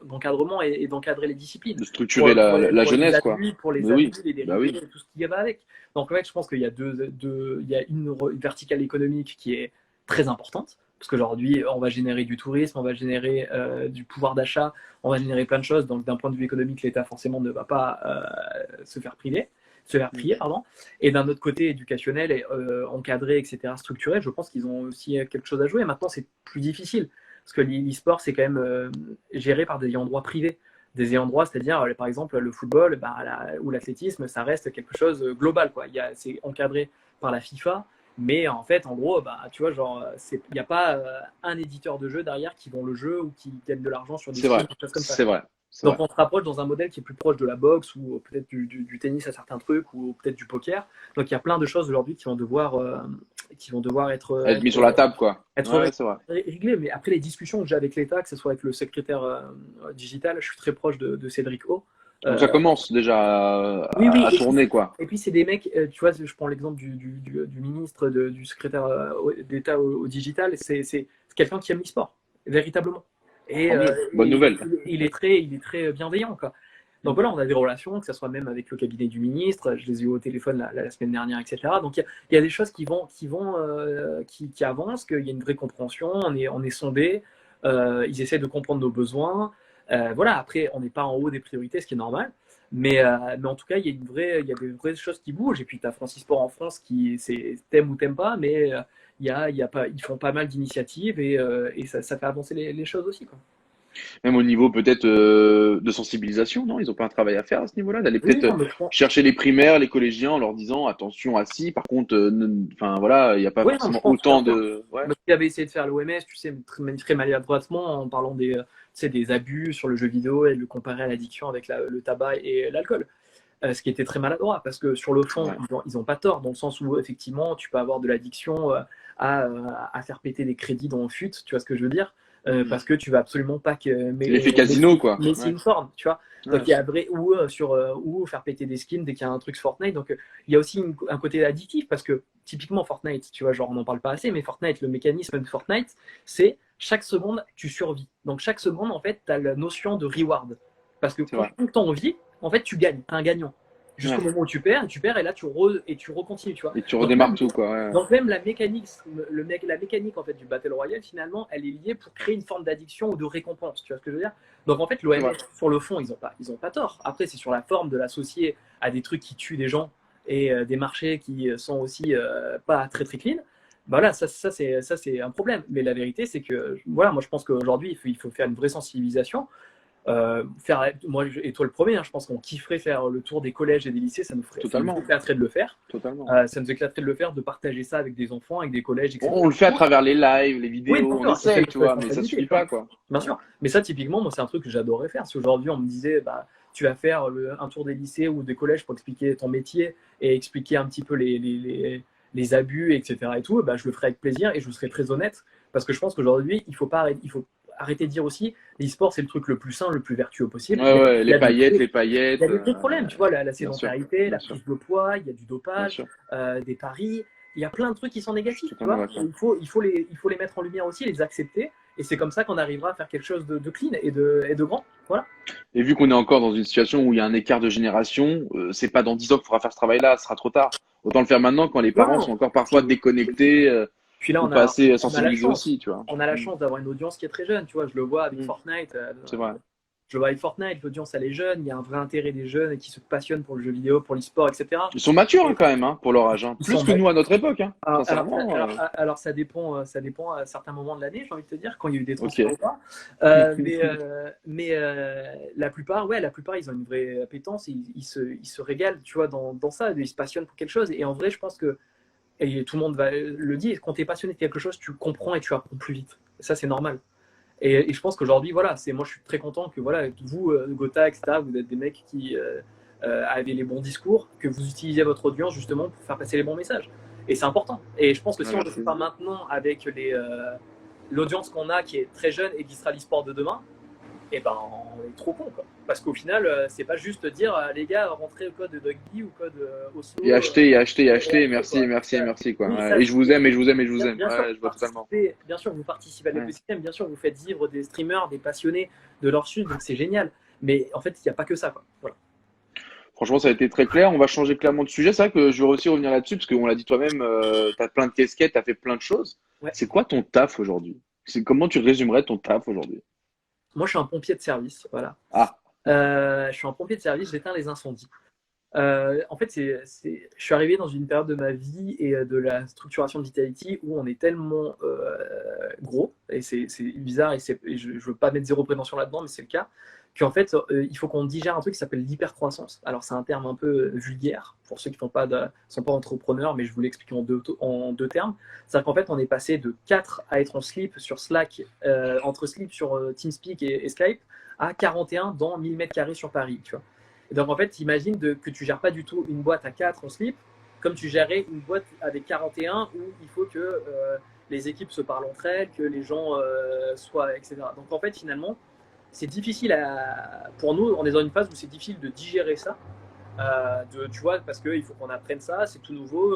d'encadrement et d'encadrer les disciplines. De structurer la jeunesse, quoi. Pour les Mais oui, adultes, les bah dérivés, oui. et tout ce qui va avec. Donc, en fait, je pense qu'il y a il y a une verticale économique qui est très importante. Parce qu'aujourd'hui, on va générer du tourisme, on va générer du pouvoir d'achat, on va générer plein de choses. Donc, d'un point de vue économique, l'État forcément ne va pas se faire prier, pardon. Et d'un autre côté, éducationnel, et, encadré, etc., structuré, je pense qu'ils ont aussi quelque chose à jouer. Maintenant, c'est plus difficile parce que l'e-sport, c'est quand même géré par des ayants droit privés. Des ayants droit, c'est-à-dire, par exemple, le football ou l'athlétisme, ça reste quelque chose de global. C'est encadré par la FIFA. Mais en fait, en gros, tu vois, genre, il n'y a pas un éditeur de jeu derrière qui vend le jeu ou qui gagne de l'argent sur des C'est vrai, choses comme ça. c'est vrai. Donc, on se rapproche dans un modèle qui est plus proche de la boxe ou peut-être du tennis à certains trucs ou peut-être du poker. Donc, il y a plein de choses aujourd'hui qui vont devoir être Être mis sur la table, quoi. être C'est vrai. réglées. Mais après les discussions que j'ai avec l'État, que ce soit avec le secrétaire digital, je suis très proche de Cédric O. Donc ça commence déjà Oui, à tourner, quoi. Et puis c'est des mecs, tu vois, je prends l'exemple du ministre, du secrétaire d'État au digital, c'est quelqu'un qui aime l'e-sport, véritablement. Et Bonne nouvelle. il est très bienveillant, quoi. Donc voilà, on a des relations, que ce soit même avec le cabinet du ministre, je les ai eu au téléphone la semaine dernière, etc. Donc il y a des choses qui avancent, qu'il y a une vraie compréhension, on est sondés, ils essaient de comprendre nos besoins. Voilà, après, on n'est pas en haut des priorités, ce qui est normal. Mais en tout cas, il y a des vraies choses qui bougent. Et puis, tu as Francis Sport en France qui t'aimes ou t'aimes pas, mais ils font pas mal d'initiatives et ça fait avancer les choses aussi, quoi. Même au niveau peut-être de sensibilisation, non? Ils ont pas un travail à faire à ce niveau-là, d'aller Oui, peut-être non, mais je pense. chercher les primaires, les collégiens en leur disant attention à ci. Par contre, enfin voilà, il n'y a pas Oui, non, je forcément pense, bien autant sûr. de. Ouais. Bah, ce qu'avait essayé de faire l'OMS, tu sais, très maladroitement en parlant des, tu sais, des abus sur le jeu vidéo et de le comparer à l'addiction avec le tabac et l'alcool. Ce qui était très maladroit parce que sur le fond, Ouais. ils ont pas tort dans le sens où effectivement, tu peux avoir de l'addiction à faire péter des crédits dans le fut, tu vois ce que je veux dire? Parce que tu vas absolument pas que L'effet casino, quoi. mais c'est Ouais. une forme, tu vois. Donc Ouais. il y a vrai ou faire péter des skins dès qu'il y a un truc sur Fortnite. Donc il y a aussi un côté addictif parce que typiquement Fortnite, tu vois, genre on n'en parle pas assez, mais Fortnite, le mécanisme de Fortnite, c'est chaque seconde tu survis. Donc chaque seconde en fait, tu as la notion de reward parce que C'est vrai. quand tu en vis, en fait tu gagnes, tu es un gagnant. Jusqu'au Ouais. moment où tu perds, et là tu recontinues, tu vois. Et tu Donc redémarres même, tout, quoi. Ouais. donc même la mécanique, la mécanique en fait du Battle Royale, finalement, elle est liée pour créer une forme d'addiction ou de récompense, tu vois ce que je veux dire? Donc en fait, C'est l'OMS, vrai. sur le fond, ils ont pas tort. Après, c'est sur la forme de l'associer à des trucs qui tuent des gens et des marchés qui sont aussi pas très très clean. Bah là, ça c'est un problème. Mais la vérité, c'est que voilà, moi je pense qu'aujourd'hui, il faut faire une vraie sensibilisation. Moi et toi le premier, hein, je pense qu'on kifferait faire le tour des collèges et des lycées, ça nous Totalement. éclaterait de le faire. Totalement. Ça nous éclaterait de le faire, de partager ça avec des enfants, avec des collèges, etc. On le fait à travers les lives, les Oui, vidéos, bien on sûr, et c'est essaye, tu notre vois, mais ça responsabilité, suffit tu vois. pas, quoi. Bien Ouais. sûr. Mais ça, typiquement, moi, c'est un truc que j'adorerais faire. Si aujourd'hui, on me disait, bah, tu vas faire un tour des lycées ou des collèges pour expliquer ton métier et expliquer un petit peu les abus, etc. et tout, bah, je le ferais avec plaisir et je serais très honnête. Parce que je pense qu'aujourd'hui, il faut arrêter de dire aussi, l'e-sport, c'est le truc le plus sain, le plus vertueux possible. Ouais, ouais, Il y a des les il y a paillettes, des gros problèmes, tu vois, la bien sûr, sédentarité, bien la sûr, prise de poids, il y a du bien dopage, sûr. des paris, il y a plein de trucs qui sont Je suis négatifs, tu totalement vois. d'accord. Il faut les mettre en lumière aussi, les accepter, et c'est comme ça qu'on arrivera à faire quelque chose de clean et de grand. Voilà. Et vu qu'on est encore dans une situation où il y a un écart de génération, c'est pas dans 10 ans qu'il faudra faire ce travail-là, ce sera trop tard. Autant le faire maintenant quand les Non, parents non. sont encore parfois déconnectés Puis là, ou pas assez on a la sensibilisés chance. aussi, tu vois. On a la chance d'avoir une audience qui est très jeune, tu vois. Je le vois avec Mm. Fortnite. C'est vrai. Je le vois avec Fortnite, l'audience, elle est jeune. Il y a un vrai intérêt des jeunes qui se passionnent pour le jeu vidéo, pour l'e-sport, etc. Ils sont matures hein, Et quand même, hein, pour leur âge, hein. ils Plus sont que nous à notre époque, hein. Sincèrement. alors, ça dépend à certains moments de l'année, j'ai envie de te dire, quand il y a eu des transferts ou Ok. pas. La plupart, ouais, la plupart, ils ont une vraie appétence, ils se régalent, tu vois, dans ça, ils se passionnent pour quelque chose. Et en vrai, je pense que, et tout le monde le dit, quand tu es passionné de quelque chose, tu comprends et tu apprends plus vite. Ça, c'est normal. Et je pense qu'aujourd'hui, voilà, moi, je suis très content que, voilà, vous, Gotha, etc., vous êtes des mecs qui avez les bons discours, que vous utilisez votre audience justement pour faire passer les bons messages. Et c'est important. Et je pense que Ouais, si on ne le fait merci. pas maintenant avec l'audience qu'on a qui est très jeune et qui sera l'e-sport de demain, et ben on est trop con quoi. Parce qu'au final, c'est pas juste dire les gars, rentrez au code Doggy ou code Oslo. Et acheter, et acheter, et acheter, Quoi. merci, merci, merci, quoi. Oui, Ouais. ça, Et je vous aime, et je vous aime, et je vous aime. bien sûr, Ouais, je vois totalement. vous participez à Ouais. l'écosystème, bien sûr, vous faites vivre des streamers, des passionnés de leur sud, donc c'est génial. Mais en fait, il n'y a pas que ça. Quoi. Voilà. Franchement, ça a été très clair. On va changer clairement de sujet. C'est vrai que je veux aussi revenir là-dessus, parce qu'on l'a dit toi-même, tu as plein de casquettes, tu as fait plein de choses. Ouais. C'est quoi ton taf aujourd'hui? Comment tu résumerais ton taf aujourd'hui? Moi, je suis un pompier de service. Voilà. Ah, Je suis un pompier de service, j'éteins les incendies. En fait, je suis arrivé dans une période de ma vie et de la structuration de Vitality où on est tellement gros, et c'est bizarre, et je ne veux pas mettre zéro prétention là-dedans, mais c'est le cas, qu'en fait, il faut qu'on digère un truc qui s'appelle l'hypercroissance. Alors, c'est un terme un peu vulgaire pour ceux qui ne sont pas entrepreneurs, mais je vous l'explique en deux termes. C'est-à-dire qu'en fait, on est passé de 4 à être en slip sur Slack, entre slip sur TeamSpeak et Skype, à 41 dans 1000 m² sur Paris, tu vois. Et donc, en fait, imagine que tu ne gères pas du tout une boîte à 4 en slip, comme tu gérais une boîte avec 41 où il faut que les équipes se parlent entre elles, que les gens soient, etc. Donc, en fait, finalement, c'est difficile pour nous, on est dans une phase où c'est difficile de digérer ça, tu vois, parce qu'il faut qu'on apprenne ça, c'est tout nouveau,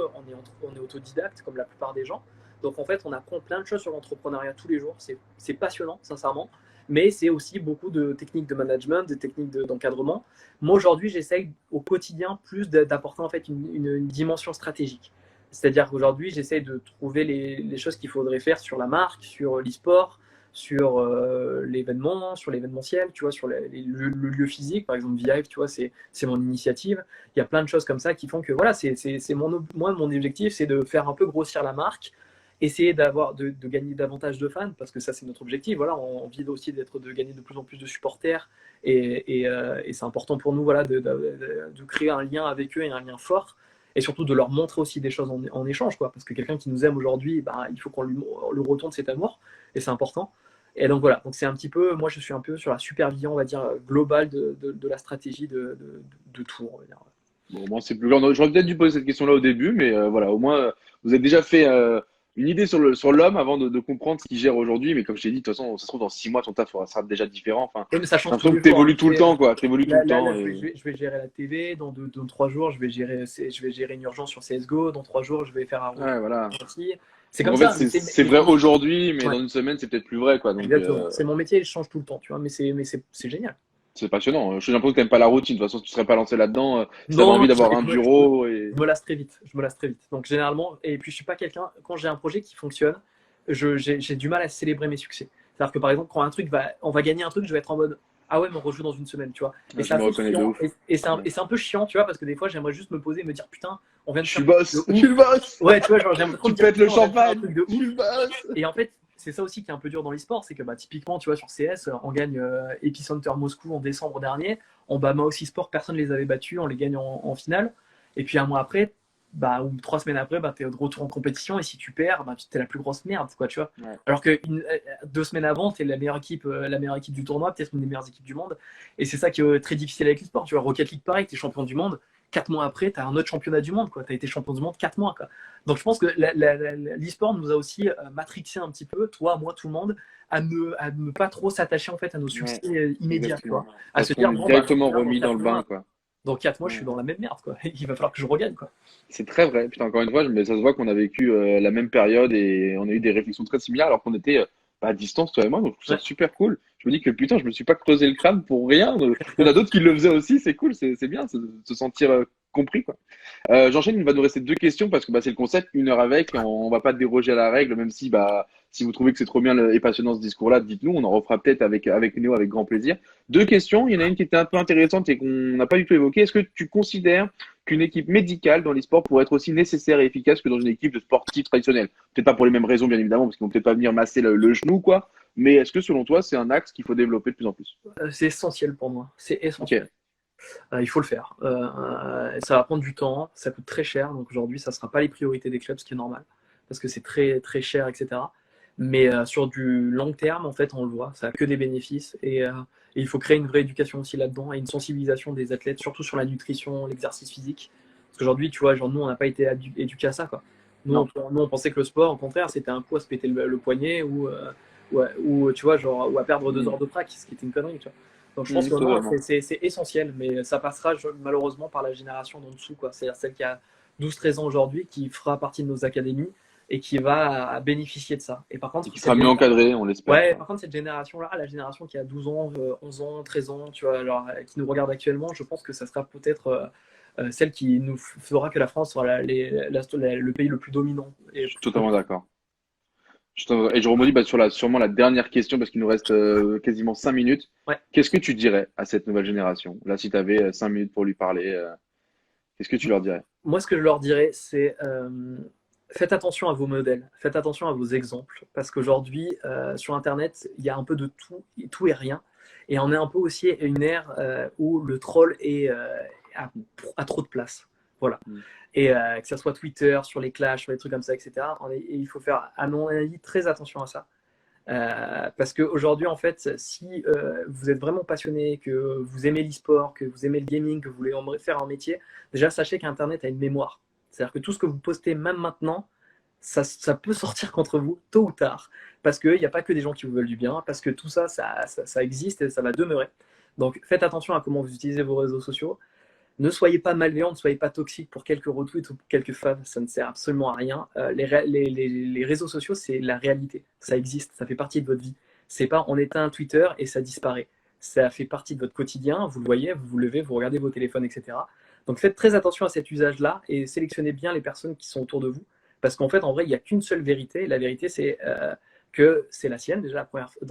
on est autodidacte comme la plupart des gens. Donc, en fait, on apprend plein de choses sur l'entrepreneuriat tous les jours. C'est passionnant, sincèrement. Mais c'est aussi beaucoup de techniques de management, de techniques d'encadrement. Moi, aujourd'hui, j'essaye au quotidien plus d'apporter en fait une dimension stratégique. C'est-à-dire qu'aujourd'hui, j'essaye de trouver les choses qu'il faudrait faire sur la marque, sur l'e-sport, sur l'événement, sur l'événementiel, tu vois, sur le lieu physique. Par exemple, Vive, tu vois, c'est mon initiative. Il y a plein de choses comme ça qui font que, voilà, moi, mon objectif, c'est de faire un peu grossir la marque essayer de gagner davantage de fans, parce que ça c'est notre objectif. Voilà, on vise aussi de gagner de plus en plus de supporters, et c'est important pour nous, voilà, de créer un lien avec eux, et un lien fort, et surtout de leur montrer aussi des choses en échange, quoi, parce que quelqu'un qui nous aime aujourd'hui, bah, il faut qu'on lui retourne cet amour, et c'est important. Et donc voilà, donc c'est un petit peu, moi je suis un peu sur la supervision, on va dire, globale de la stratégie de tout, on va dire. Bon, moi, c'est plus clair. J'aurais peut-être dû poser cette question-là au début, mais voilà, au moins, vous avez déjà fait une idée sur l'homme avant de comprendre ce qu'il gère aujourd'hui. Mais comme je t'ai dit, de toute façon, ça se trouve, dans 6 mois, ton taf sera déjà différent. Enfin, Mais ça j'ai change tous l'impression que les tu jours, évolues hein. tout le temps, quoi. Tu évolues tout le temps. Je vais gérer la TV. Dans 3 jours, je vais gérer une urgence sur CSGO. Dans 3 jours, je vais faire un retour Ouais, voilà. aussi. C'est Donc, comme en fait, ça. c'est vrai aujourd'hui, mais Ouais, dans une semaine, c'est peut-être plus vrai, quoi. Donc, exactement. C'est mon métier, il change tout le temps, tu vois. Mais c'est génial. c'est passionnant. J'ai l'impression que t'aimes pas la routine. De toute façon, tu serais pas lancé là-dedans si t'avais Non, envie d'avoir un bureau et. je me lasse très vite. Je me lasse très vite. Donc généralement, et puis je suis pas quelqu'un, quand j'ai un projet qui fonctionne, j'ai du mal à célébrer mes succès. C'est-à-dire que par exemple, quand on va gagner un truc, je vais être en mode ah ouais, mais on rejoue dans une semaine, tu vois. Et Je c'est me assez reconnais de chiant. ouf. C'est un peu chiant, tu vois, parce que des fois, j'aimerais juste me poser et me dire putain, on vient de Je faire suis le un truc boss. de Je suis ouf. le boss. Ouais, tu vois, genre j'aimerais trop Tu me dire pètes le putain, on vient de faire un champagne. truc de Je suis ouf. le boss. Et en fait, c'est ça aussi qui est un peu dur dans l'e-sport, c'est que bah, typiquement, tu vois, sur CS, on gagne Epicenter Moscou en décembre dernier. En Bama aussi Sport, personne ne les avait battus, on les gagne en finale. Et puis un mois après, bah, ou 3 semaines après, bah, tu es de retour en compétition, et si tu perds, bah, tu es la plus grosse merde, quoi, tu vois. Ouais. Alors que 2 semaines avant, tu es la meilleure équipe du tournoi, peut-être une des meilleures équipes du monde. Et c'est ça qui est très difficile avec l'e-sport. Tu vois, Rocket League, pareil, tu es champion du monde. 4 mois après, tu as un autre championnat du monde. Tu as été champion du monde 4 mois. Quoi. Donc je pense que l'e-sport nous a aussi matrixé un petit peu, toi, moi, tout le monde, à ne pas trop s'attacher en fait, à nos succès Ouais, immédiats. Tu vois. exactement. À Parce se qu'on dire, est bon, bah, directement là, remis dans le bain, quoi. dans 4 mois, je Ouais. suis dans la même merde. Quoi. Il va falloir que je regagne. Quoi. C'est très vrai. Putain, encore une fois, mais ça se voit qu'on a vécu la même période et on a eu des réflexions très similaires alors qu'on était à distance, toi et moi. Donc, je trouve ça super cool. Je me dis que putain, je me suis pas creusé le crâne pour rien. Il y en a d'autres qui le faisaient aussi. C'est cool. C'est bien de se sentir compris, quoi. J'enchaîne. Il va nous rester 2 questions parce que bah, c'est le concept, 1 heure avec. On va pas déroger à la règle, même si bah, si vous trouvez que c'est trop bien et passionnant ce discours-là, dites-nous. On en refera peut-être avec Néo avec grand plaisir. 2 questions. Il y en a une qui était un peu intéressante et qu'on n'a pas du tout évoquée. Est-ce que tu considères qu'une équipe médicale dans l'e-sport pourrait être aussi nécessaire et efficace que dans une équipe de sportifs traditionnels? Peut-être pas pour les mêmes raisons, bien évidemment, parce qu'ils vont peut-être pas venir masser le genou, quoi. Mais est-ce que selon toi, c'est un axe qu'il faut développer de plus en plus? C'est essentiel pour moi. C'est Ok. essentiel. Il faut le faire. Ça va prendre du temps, ça coûte très cher. Donc aujourd'hui, ça ne sera pas les priorités des clubs, ce qui est normal, parce que c'est très, très cher, etc. Mais sur du long terme, en fait, on le voit, ça n'a que des bénéfices. Et il faut créer une vraie éducation aussi là-dedans et une sensibilisation des athlètes, surtout sur la nutrition, l'exercice physique. Parce qu'aujourd'hui, tu vois, genre, nous, on n'a pas été éduqués à ça. Quoi. Non. Nous, on pensait que le sport, au contraire, c'était un coup à se péter le poignet ou, tu vois, genre, ou à perdre 2 heures de prac, ce qui était une connerie. Tu vois. Donc je pense que non, Totalement. c'est essentiel, mais ça passera malheureusement par la génération d'en dessous, quoi. C'est-à-dire celle qui a 12-13 ans aujourd'hui, qui fera partie de nos académies et qui va bénéficier de ça. Et par contre, Et qui sera mieux encadré, on l'espère. ouais, par contre, cette génération-là, la génération qui a 12 ans, 11 ans, 13 ans, tu vois, alors, qui nous regarde actuellement, je pense que ça sera peut-être celle qui nous fera que la France sera le pays le plus dominant. Je suis totalement d'accord. Et je rebondis bah, sur sûrement la dernière question parce qu'il nous reste quasiment 5 minutes. Ouais. Qu'est-ce que tu dirais à cette nouvelle génération? Là, si tu avais 5 minutes pour lui parler, qu'est-ce que tu leur dirais? Moi, ce que je leur dirais, c'est faites attention à vos modèles, faites attention à vos exemples, parce qu'aujourd'hui, sur Internet, il y a un peu de tout et rien. Et on est un peu aussi à une ère où le troll a trop de place. Voilà. Et que ce soit Twitter, sur les clashs, sur les trucs comme ça, etc. Et il faut faire, à mon avis, très attention à ça. Parce qu'aujourd'hui, en fait, si vous êtes vraiment passionné, que vous aimez l'e-sport, que vous aimez le gaming, que vous voulez en faire un métier, déjà sachez qu'Internet a une mémoire. C'est-à-dire que tout ce que vous postez même maintenant, ça peut sortir contre vous tôt ou tard. Parce qu'il n'y a pas que des gens qui vous veulent du bien, parce que tout ça, ça existe et ça va demeurer. Donc faites attention à comment vous utilisez vos réseaux sociaux. Ne soyez pas malveillant, ne soyez pas toxique pour quelques retweets ou pour quelques fans, ça ne sert absolument à rien. Les réseaux sociaux, c'est la réalité. Ça existe, ça fait partie de votre vie. C'est pas on éteint un Twitter et ça disparaît. Ça fait partie de votre quotidien, vous le voyez, vous vous levez, vous regardez vos téléphones, etc. Donc faites très attention à cet usage-là et sélectionnez bien les personnes qui sont autour de vous. Parce qu'en fait, en vrai, il n'y a qu'une seule vérité. La vérité, c'est que c'est la sienne, déjà, la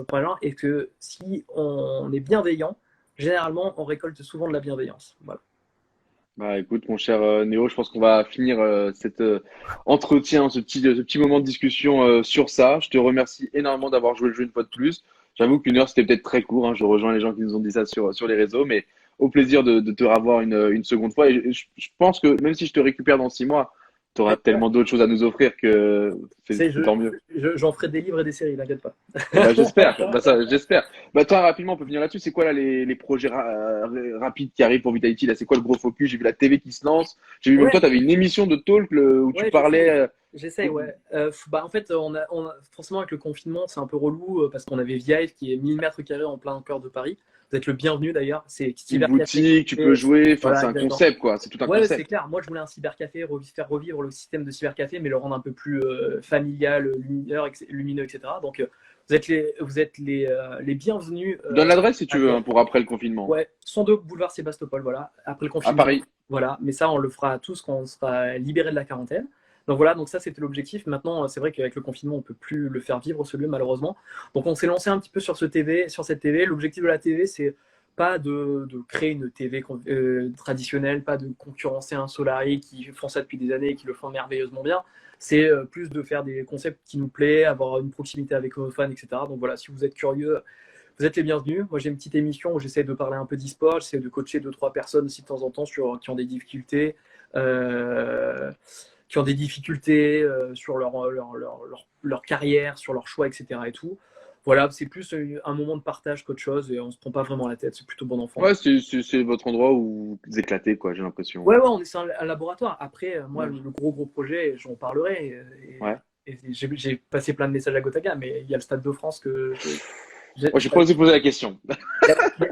première, et que si on est bienveillant, généralement, on récolte souvent de la bienveillance. Voilà. Bah écoute, mon cher Néo, je pense qu'on va finir cet entretien, ce petit moment de discussion sur ça. Je te remercie énormément d'avoir joué le jeu une fois de plus. J'avoue qu'une heure, c'était peut-être très court, hein. Je rejoins les gens qui nous ont dit ça sur les réseaux, mais au plaisir de te revoir une seconde fois. Et je pense que même si je te récupère dans 6 mois, tu auras tellement d'autres choses à nous offrir que C'est, c'est tant mieux. j'en ferai des livres et des séries, t'inquiète pas. Bah, j'espère. Bah, ça, j'espère. Bah, toi, rapidement, on peut finir là-dessus. C'est quoi là, les projets rapides qui arrivent pour Vitality là? C'est quoi le gros focus? J'ai vu la TV qui se lance. J'ai vu même Ouais, toi, tu avais une émission de talk où tu ouais, parlais. j'essaye, ouais. Bah, en fait, forcément, avec le confinement, c'est un peu relou parce qu'on avait Vive qui est 1000 m² en plein cœur de Paris. Vous êtes le bienvenu d'ailleurs. C'est Une cybercafé. boutique, tu peux jouer. Enfin, Voilà, c'est un exactement. concept, quoi. C'est tout un Ouais, c'est concept. clair. Moi, je voulais un cybercafé, faire revivre le système de cybercafé, mais le rendre un peu plus familial, lumineux, etc. Donc, vous êtes les bienvenus. Donne l'adresse si tu veux, à- hein, pour après le confinement. Ouais, 102 boulevard Sébastopol, voilà. Après le À confinement, Paris. voilà. Mais ça, on le fera tous quand on sera libéré de la quarantaine. Donc voilà, donc ça c'était l'objectif. Maintenant, c'est vrai qu'avec le confinement, on peut plus le faire vivre ce lieu malheureusement. Donc on s'est lancé un petit peu sur cette TV. L'objectif de la TV, c'est pas de créer une TV traditionnelle, pas de concurrencer un Solari qui font ça depuis des années et qui le font merveilleusement bien. C'est plus de faire des concepts qui nous plaisent, avoir une proximité avec nos fans, etc. Donc voilà, si vous êtes curieux, vous êtes les bienvenus. Moi, j'ai une petite émission où j'essaie de parler un peu d'e-sport, j'essaie de coacher 2-3 personnes aussi de temps en temps qui ont des difficultés, euh, sur leur carrière, sur leur choix, etc. Et tout. Voilà, c'est plus un moment de partage qu'autre chose et on se prend pas vraiment la tête. C'est plutôt bon enfant. Ouais, c'est votre endroit où vous éclatez, quoi. J'ai l'impression. Ouais, on est un laboratoire. Après, moi, Ouais. le gros projet, j'en parlerai. Ouais. Et j'ai passé plein de messages à Gotaga, mais il y a le Stade de France j'ai- Moi, je pas osé poser la question.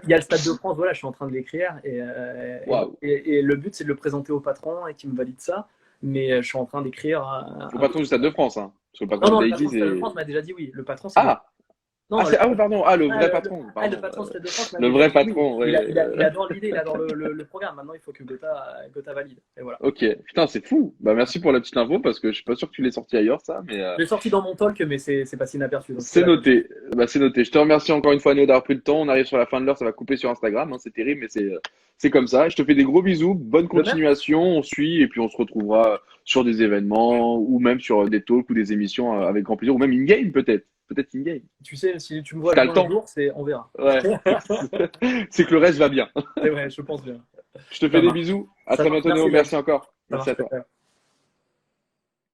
il y a le Stade de France, voilà, je suis en train de l'écrire Waouh. et le but c'est de le présenter au patron et qu'il me valide ça. Mais je suis en train d'écrire. Le patron du Stade de France, hein. Parce que le Non, patron non, de le Vitality, patron du Stade de c'est. France m'a déjà dit oui. Le patron, c'est Ah! non, Ah, oui, pardon. Ah, le vrai patron. le Pardon. patron du Stade de France m'a Le déjà vrai dit oui. patron, Il, ouais. il adore l'idée, il adore le programme. Maintenant, il faut que Gotha valide. Et voilà. Ok. Putain, c'est fou. Bah, merci pour la petite info parce que je suis pas sûr que tu l'aies sorti ailleurs, ça, mais Je l'ai sorti dans mon talk, mais c'est passé inaperçu. Donc c'est noté. Bah, c'est noté. Je te remercie encore une fois, Néo, d'avoir pris le temps. On arrive sur la fin de l'heure, ça va couper sur Instagram, hein. C'est terrible, mais c'est comme ça. Je te fais des gros bisous. Bonne De même. continuation. On suit et puis on se retrouvera sur des événements ou même sur des talks ou des émissions avec grand plaisir ou même in-game peut-être. Peut-être in-game. Tu sais, si tu me vois T'as le le temps. un jour, on verra. Ouais. C'est que le reste va bien. C'est vrai, je pense bien. Je te Ça fais des marche. bisous. À Ça très marche. bientôt, Néo. Merci, Merci encore. Ça Merci à marche. toi.